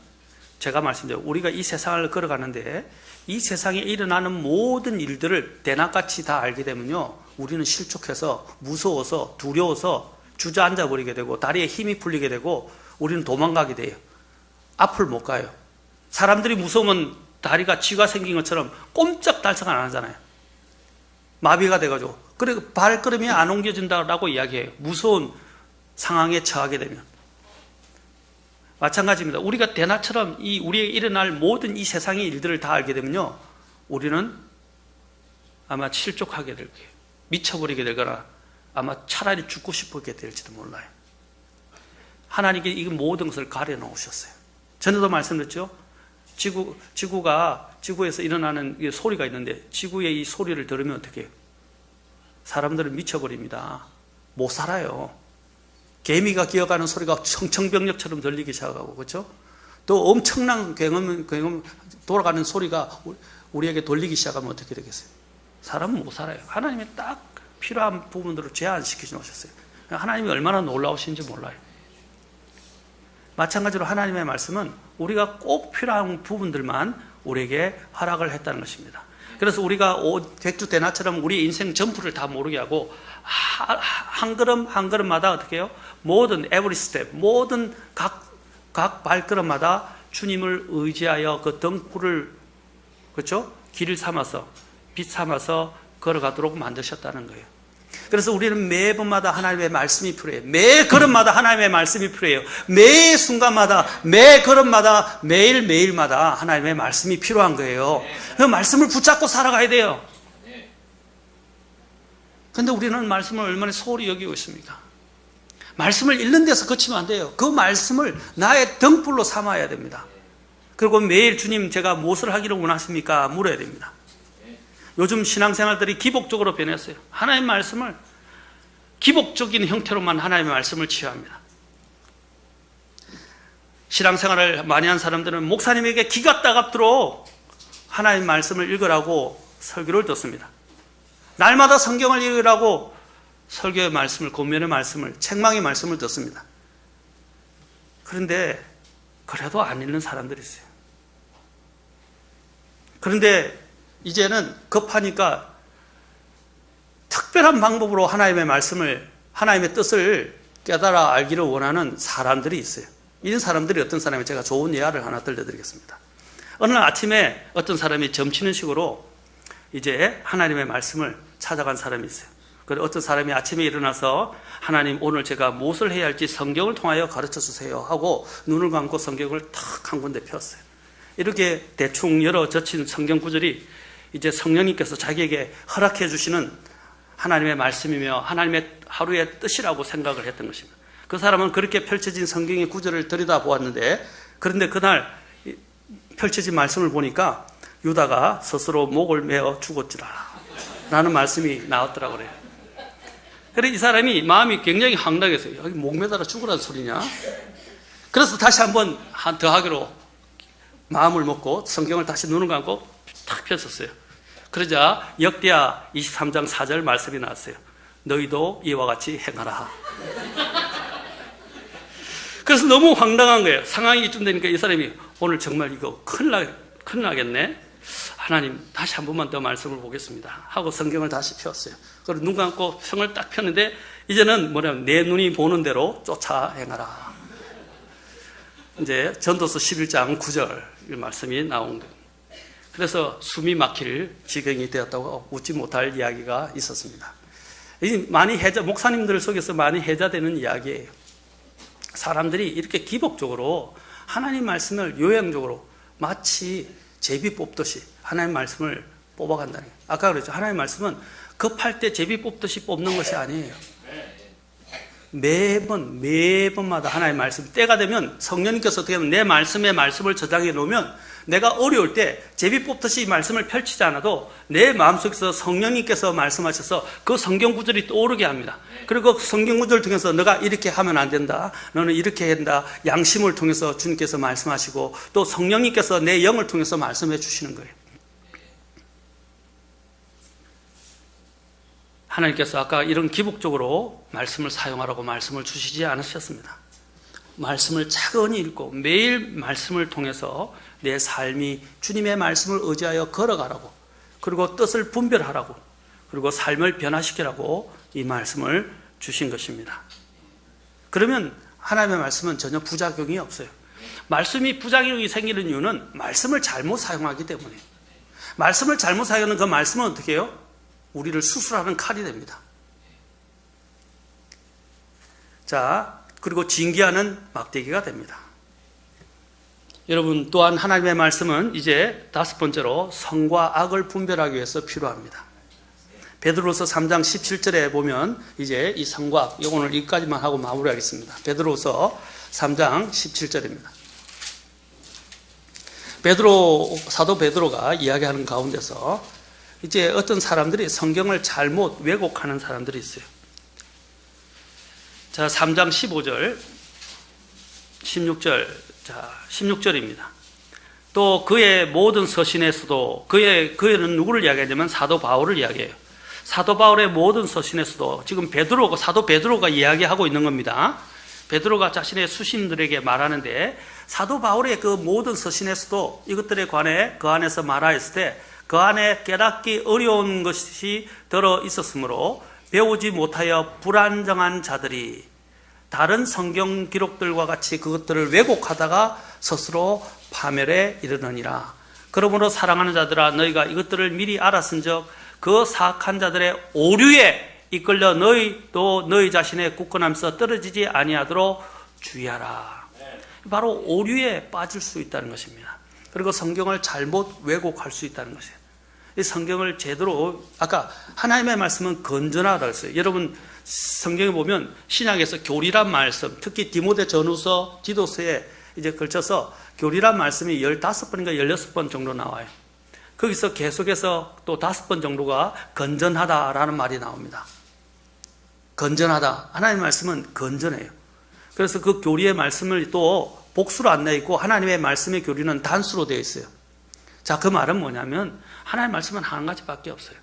Speaker 1: 제가 말씀드려요. 우리가 이 세상을 걸어가는데 이 세상에 일어나는 모든 일들을 대낮같이 다 알게 되면요, 우리는 실족해서 무서워서 두려워서 주저앉아 버리게 되고 다리에 힘이 풀리게 되고 우리는 도망가게 돼요. 앞을 못 가요. 사람들이 무서우면 다리가 쥐가 생긴 것처럼 꼼짝달싹 안 하잖아요. 마비가 돼가지고. 그리고 발걸음이 안 옮겨진다라고 이야기해요. 무서운 상황에 처하게 되면. 마찬가지입니다. 우리가 대낮처럼 우리에게 일어날 모든 이 세상의 일들을 다 알게 되면요, 우리는 아마 실족하게 될 거예요. 미쳐버리게 되거나 아마 차라리 죽고 싶게 될지도 몰라요. 하나님께 이 모든 것을 가려놓으셨어요. 전에도 말씀드렸죠. 지구에서 일어나는 소리가 있는데 지구의 이 소리를 들으면 어떻게 해요? 사람들은 미쳐버립니다. 못 살아요. 개미가 기어가는 소리가 청청병력처럼 들리기 시작하고, 그렇죠? 또 엄청난 굉음 돌아가는 소리가 우리에게 돌리기 시작하면 어떻게 되겠어요? 사람은 못 살아요. 하나님이 딱 필요한 부분들을 제한시켜 놓으셨어요. 하나님이 얼마나 놀라우신지 몰라요. 마찬가지로 하나님의 말씀은 우리가 꼭 필요한 부분들만 우리에게 허락을 했다는 것입니다. 그래서 우리가 백주 대낮처럼 우리 인생 전부를 다 모르게 하고 한 걸음 한 걸음마다 어떻게 해요? 모든 every step, 모든 각 발걸음마다 주님을 의지하여 그 등불을, 그렇죠? 길을 삼아서 빛 삼아서 걸어가도록 만드셨다는 거예요. 그래서 우리는 매번마다 하나님의 말씀이 필요해요. 매 걸음마다 하나님의 말씀이 필요해요. 매 순간마다, 매 걸음마다, 매일매일마다 하나님의 말씀이 필요한 거예요. 그 말씀을 붙잡고 살아가야 돼요. 그런데 우리는 말씀을 얼마나 소홀히 여기고 있습니까? 말씀을 읽는 데서 그치면 안 돼요. 그 말씀을 나의 등불로 삼아야 됩니다. 그리고 매일 주님 제가 무엇을 하기를 원하십니까? 물어야 됩니다. 요즘 신앙생활들이 기복적으로 변했어요. 하나님의 말씀을 기복적인 형태로만 하나님의 말씀을 취합니다. 신앙생활을 많이 한 사람들은 목사님에게 기가 따갑도록 하나님의 말씀을 읽으라고 설교를 듣습니다. 날마다 성경을 읽으라고 설교의 말씀을, 권면의 말씀을, 책망의 말씀을 듣습니다. 그런데 그래도 안 읽는 사람들이 있어요. 그런데 이제는 급하니까 특별한 방법으로 하나님의 말씀을, 하나님의 뜻을 깨달아 알기를 원하는 사람들이 있어요. 이런 사람들이 어떤 사람이, 제가 좋은 예화를 하나 들려드리겠습니다. 어느 날 아침에 어떤 사람이 점치는 식으로 이제 하나님의 말씀을 찾아간 사람이 있어요. 그리고 어떤 사람이 아침에 일어나서 하나님 오늘 제가 무엇을 해야 할지 성경을 통하여 가르쳐 주세요 하고 눈을 감고 성경을 탁 한 군데 폈어요. 이렇게 대충 열어 젖힌 성경 구절이 이제 성령님께서 자기에게 허락해 주시는 하나님의 말씀이며 하나님의 하루의 뜻이라고 생각을 했던 것입니다. 그 사람은 그렇게 펼쳐진 성경의 구절을 들여다보았는데, 그런데 그날 펼쳐진 말씀을 보니까 유다가 스스로 목을 메어 죽었지라 라는 말씀이 나왔더라고요. 그래서 이 사람이 마음이 굉장히 황당했어요. 여기 목 매달아 죽으라는 소리냐? 그래서 다시 한번 더 하기로 마음을 먹고 성경을 다시 눈을 감고 탁 폈었어요. 그러자 역대하 23장 4절 말씀이 나왔어요. 너희도 이와 같이 행하라. 그래서 너무 황당한 거예요. 상황이 이쯤 되니까 이 사람이 오늘 정말 이거 큰일 나겠네. 하나님 다시 한 번만 더 말씀을 보겠습니다 하고 성경을 다시 폈어요. 그리고 눈 감고 성을 딱 폈는데 이제는 뭐냐면 내 눈이 보는 대로 쫓아 행하라. 이제 전도서 11장 9절 말씀이 나온 거예요. 그래서 숨이 막힐 지경이 되었다고 웃지 못할 이야기가 있었습니다. 많이 목사님들 속에서 많이 해자되는 이야기예요. 사람들이 이렇게 기복적으로 하나님 말씀을 요양적으로 마치 제비 뽑듯이 하나님 말씀을 뽑아간다는 거예요. 아까 그랬죠. 하나님 말씀은 급할 때 제비 뽑듯이 뽑는 것이 아니에요. 매번마다 하나님 말씀, 때가 되면 성령님께서 어떻게 하면 내 말씀을 저장해 놓으면 내가 어려울 때 제비 뽑듯이 말씀을 펼치지 않아도 내 마음속에서 성령님께서 말씀하셔서 그 성경 구절이 떠오르게 합니다. 그리고 그 성경 구절을 통해서 너가 이렇게 하면 안 된다, 너는 이렇게 해야 된다, 양심을 통해서 주님께서 말씀하시고 또 성령님께서 내 영을 통해서 말씀해 주시는 거예요. 하나님께서 아까 이런 기복적으로 말씀을 사용하라고 말씀을 주시지 않으셨습니다. 말씀을 차근히 읽고 매일 말씀을 통해서 내 삶이 주님의 말씀을 의지하여 걸어가라고, 그리고 뜻을 분별하라고, 그리고 삶을 변화시키라고 이 말씀을 주신 것입니다. 그러면 하나님의 말씀은 전혀 부작용이 없어요. 말씀이 부작용이 생기는 이유는 말씀을 잘못 사용하기 때문이에요. 말씀을 잘못 사용하는 그 말씀은 어떻게 해요? 우리를 수술하는 칼이 됩니다. 자, 그리고 징계하는 막대기가 됩니다. 여러분, 또한 하나님의 말씀은 이제 5번째로 선과 악을 분별하기 위해서 필요합니다. 베드로서 3장 17절에 보면 이제 이 선과 악, 오늘 여기까지만 하고 마무리하겠습니다. 베드로서 3장 17절입니다. 사도 베드로가 이야기하는 가운데서 이제 어떤 사람들이 성경을 잘못 왜곡하는 사람들이 있어요. 자, 3장 15절, 16절, 자, 16절입니다. 또 그의 모든 서신에서도 그는 누구를 이야기하냐면 사도 바울을 이야기해요. 사도 바울의 모든 서신에서도 지금 사도 베드로가 이야기하고 있는 겁니다. 베드로가 자신의 수신들에게 말하는데 사도 바울의 그 모든 서신에서도 이것들에 관해 그 안에서 말하였을 때 그 안에 깨닫기 어려운 것이 들어 있었으므로 배우지 못하여 불안정한 자들이 다른 성경 기록들과 같이 그것들을 왜곡하다가 스스로 파멸에 이르느니라. 그러므로 사랑하는 자들아, 너희가 이것들을 미리 알았은즉 그 사악한 자들의 오류에 이끌려 너희도 너희 자신의 굳건함에서 떨어지지 아니하도록 주의하라. 바로 오류에 빠질 수 있다는 것입니다. 그리고 성경을 잘못 왜곡할 수 있다는 것이에요. 이 성경을 제대로, 아까 하나님의 말씀은 건전하다고 했어요. 여러분 성경에 보면 신약에서 교리란 말씀, 특히 디모데 전후서, 디도서에 이제 걸쳐서 교리란 말씀이 15번인가 16번 정도 나와요. 거기서 계속해서 또 5번 정도가 건전하다라는 말이 나옵니다. 건전하다. 하나님의 말씀은 건전해요. 그래서 그 교리의 말씀을 또 복수로 안 내있고 하나님의 말씀의 교리는 단수로 되어 있어요. 자, 그 말은 뭐냐면 하나님의 말씀은 한 가지밖에 없어요.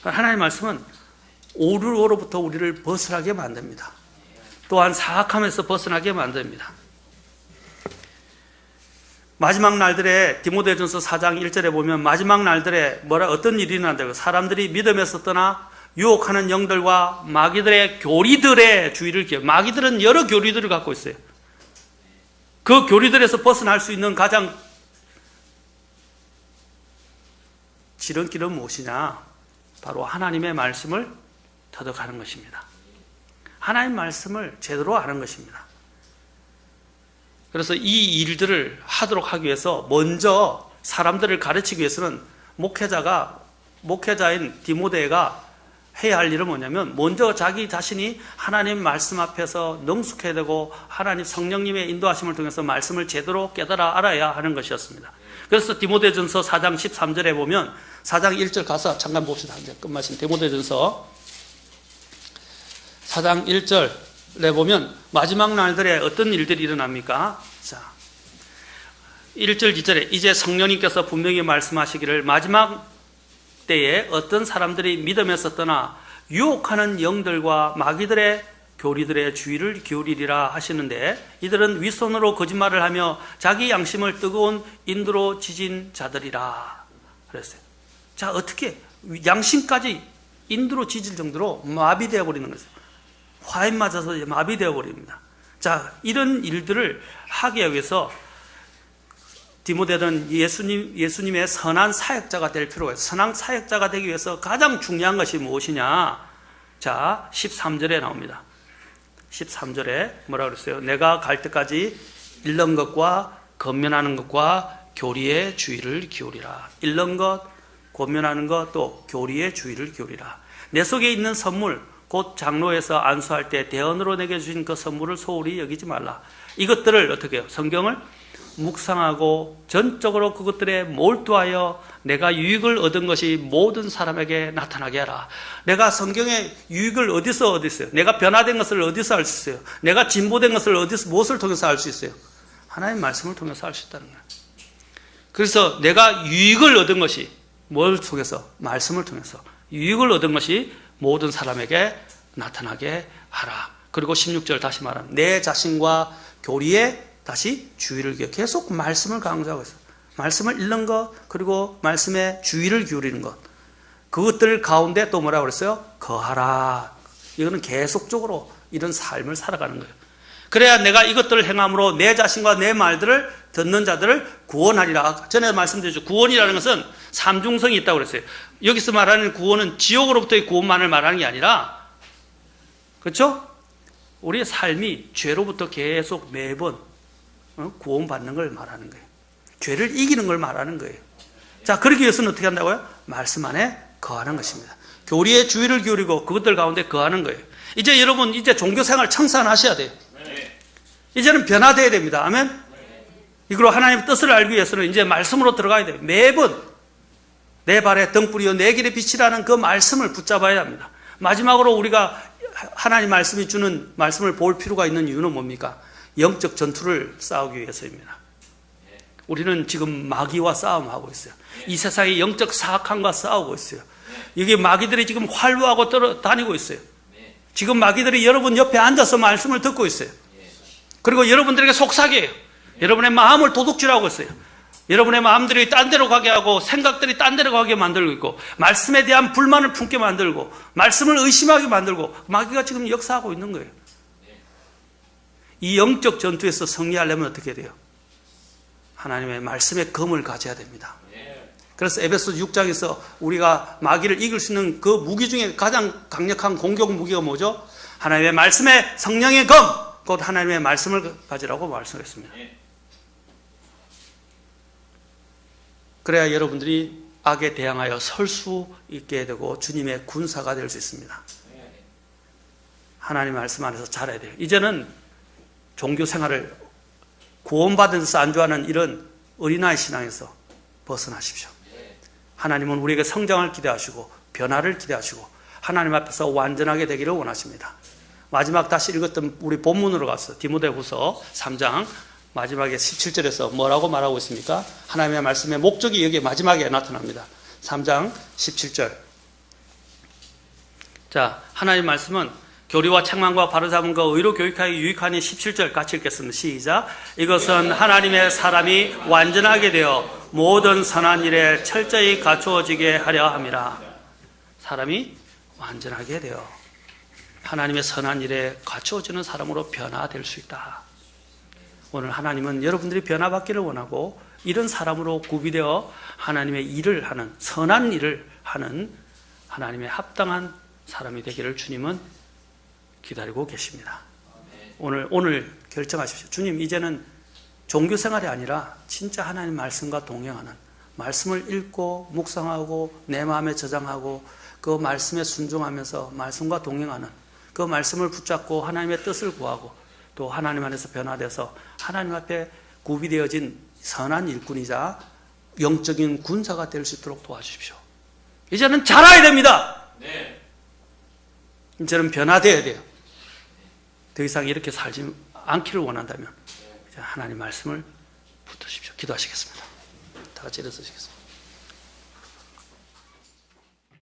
Speaker 1: 하나님의 말씀은 오류로부터 우리를 벗어나게 만듭니다. 또한 사악함에서 벗어나게 만듭니다. 마지막 날들에 디모데전서 4장 1절에 보면 마지막 날들에 어떤 일이 일어난다고, 사람들이 믿음에서 떠나 유혹하는 영들과 마귀들의 교리들의 주의를 기해. 마귀들은 여러 교리들을 갖고 있어요. 그 교리들에서 벗어날 수 있는 가장 지름길은 무엇이냐? 바로 하나님의 말씀을 터득하는 것입니다. 하나님의 말씀을 제대로 아는 것입니다. 그래서 이 일들을 하도록 하기 위해서 먼저 사람들을 가르치기 위해서는 목회자인 디모데가 해야 할 일은 뭐냐면 먼저 자기 자신이 하나님 말씀 앞에서 능숙해야 되고 하나님 성령님의 인도하심을 통해서 말씀을 제대로 깨달아 알아야 하는 것이었습니다. 그래서 디모데전서 4장 13절에 보면 4장 1절 가서 잠깐 봅시다. 이제 끝마친 디모데전서 4장 1절에 보면 마지막 날들에 어떤 일들이 일어납니까? 자, 1절 2절에 이제 성령님께서 분명히 말씀하시기를 마지막 때에 어떤 사람들이 믿음에서 떠나 유혹하는 영들과 마귀들의 교리들의 주의를 기울이리라 하시는데 이들은 윗손으로 거짓말을 하며 자기 양심을 뜨거운 인두로 지진 자들이라 그랬어요. 자, 어떻게 양심까지 인두로 지질 정도로 마비되어 버리는 거죠. 화인 맞아서 마비되어 버립니다. 자, 이런 일들을 하기 위해서 디모데는 예수님의 선한 사역자가 될 필요가 있어요. 선한 사역자가 되기 위해서 가장 중요한 것이 무엇이냐? 자, 13절에 나옵니다. 13절에 뭐라 그랬어요? 내가 갈 때까지 읽는 것과 권면하는 것과 교리의 주의를 기울이라. 읽는 것, 권면하는 것, 또 교리의 주의를 기울이라. 내 속에 있는 선물, 곧 장로에서 안수할 때 대언으로 내게 주신 그 선물을 소홀히 여기지 말라. 이것들을 어떻게 해요? 성경을 묵상하고 전적으로 그것들에 몰두하여 내가 유익을 얻은 것이 모든 사람에게 나타나게 하라. 내가 성경의 유익을 어디서 얻었어요? 내가 변화된 것을 어디서 알 수 있어요? 내가 진보된 것을 어디서, 무엇을 통해서 알 수 있어요? 하나님 말씀을 통해서 알 수 있다는 거예요. 그래서 내가 유익을 얻은 것이 뭘 통해서? 말씀을 통해서 유익을 얻은 것이 모든 사람에게 나타나게 하라. 그리고 16절 다시 말하면 내 자신과 교리에 다시 주의를 기울여. 계속 말씀을 강조하고 있어요. 말씀을 읽는 것, 그리고 말씀에 주의를 기울이는 것. 그것들 가운데 또 뭐라고 그랬어요? 거하라. 이거는 계속적으로 이런 삶을 살아가는 거예요. 그래야 내가 이것들을 행함으로 내 자신과 내 말들을 듣는 자들을 구원하리라. 전에 말씀드렸죠. 구원이라는 것은 삼중성이 있다고 그랬어요. 여기서 말하는 구원은 지옥으로부터의 구원만을 말하는 게 아니라, 그렇죠? 우리의 삶이 죄로부터 계속 매번 구원받는 걸 말하는 거예요. 죄를 이기는 걸 말하는 거예요. 자, 그러기 위해서는 어떻게 한다고요? 말씀 안에 거하는 것입니다. 교리에 주의를 기울이고 그것들 가운데 거하는 거예요. 이제 여러분, 이제 종교생활 청산하셔야 돼요. 이제는 변화되어야 됩니다. 아멘? 이걸로 하나님의 뜻을 알기 위해서는 이제 말씀으로 들어가야 돼요. 매번 내 발에 등불이요 내 길의 빛이라는 그 말씀을 붙잡아야 합니다. 마지막으로 우리가 하나님 말씀이 주는 말씀을 볼 필요가 있는 이유는 뭡니까? 영적 전투를 싸우기 위해서입니다. 우리는 지금 마귀와 싸움하고 있어요. 이 세상의 영적 사악함과 싸우고 있어요. 여기 마귀들이 지금 활로하고 다니고 있어요. 지금 마귀들이 여러분 옆에 앉아서 말씀을 듣고 있어요. 그리고 여러분들에게 속삭여요. 여러분의 마음을 도둑질하고 있어요. 여러분의 마음들이 딴 데로 가게 하고 생각들이 딴 데로 가게 만들고 있고 말씀에 대한 불만을 품게 만들고 말씀을 의심하게 만들고 마귀가 지금 역사하고 있는 거예요. 이 영적 전투에서 승리하려면 어떻게 돼요? 하나님의 말씀의 검을 가져야 됩니다. 그래서 에베소 6장에서 우리가 마귀를 이길 수 있는 그 무기 중에 가장 강력한 공격 무기가 뭐죠? 하나님의 말씀의 성령의 검, 곧 하나님의 말씀을 가지라고 말씀했습니다. 그래야 여러분들이 악에 대항하여 설 수 있게 되고 주님의 군사가 될 수 있습니다. 하나님의 말씀 안에서 자라야 돼요. 이제는 종교 생활을 구원받은 데서 안주하는 이런 어린아이 신앙에서 벗어나십시오. 하나님은 우리에게 성장을 기대하시고 변화를 기대하시고 하나님 앞에서 완전하게 되기를 원하십니다. 마지막 다시 읽었던 우리 본문으로 가서 디모데후서 3장 마지막에 17절에서 뭐라고 말하고 있습니까? 하나님의 말씀의 목적이 여기 마지막에 나타납니다. 3장 17절. 자, 하나님의 말씀은 교리와 책망과 바로잡음과 의로 교육하기 유익하니 17절 같이 읽겠습니다. 시작. 이것은 하나님의 사람이 완전하게 되어 모든 선한 일에 철저히 갖추어지게 하려 함이라. 사람이 완전하게 되어 하나님의 선한 일에 갖추어지는 사람으로 변화될 수 있다. 오늘 하나님은 여러분들이 변화받기를 원하고 이런 사람으로 구비되어 하나님의 일을 하는 선한 일을 하는 하나님의 합당한 사람이 되기를 주님은 기다리고 계십니다. 오늘 결정하십시오. 주님, 이제는 종교 생활이 아니라 진짜 하나님 말씀과 동행하는, 말씀을 읽고 묵상하고 내 마음에 저장하고 그 말씀에 순종하면서 말씀과 동행하는, 그 말씀을 붙잡고 하나님의 뜻을 구하고 또 하나님 안에서 변화돼서 하나님 앞에 구비되어진 선한 일꾼이자 영적인 군사가 될 수 있도록 도와주십시오. 이제는 자라야 됩니다.
Speaker 2: 네.
Speaker 1: 이제는 변화되어야 돼요. 더 이상 이렇게 살지 않기를 원한다면 이제 하나님 말씀을 붙드십시오. 기도하시겠습니다. 다 같이 일어서시겠습니다.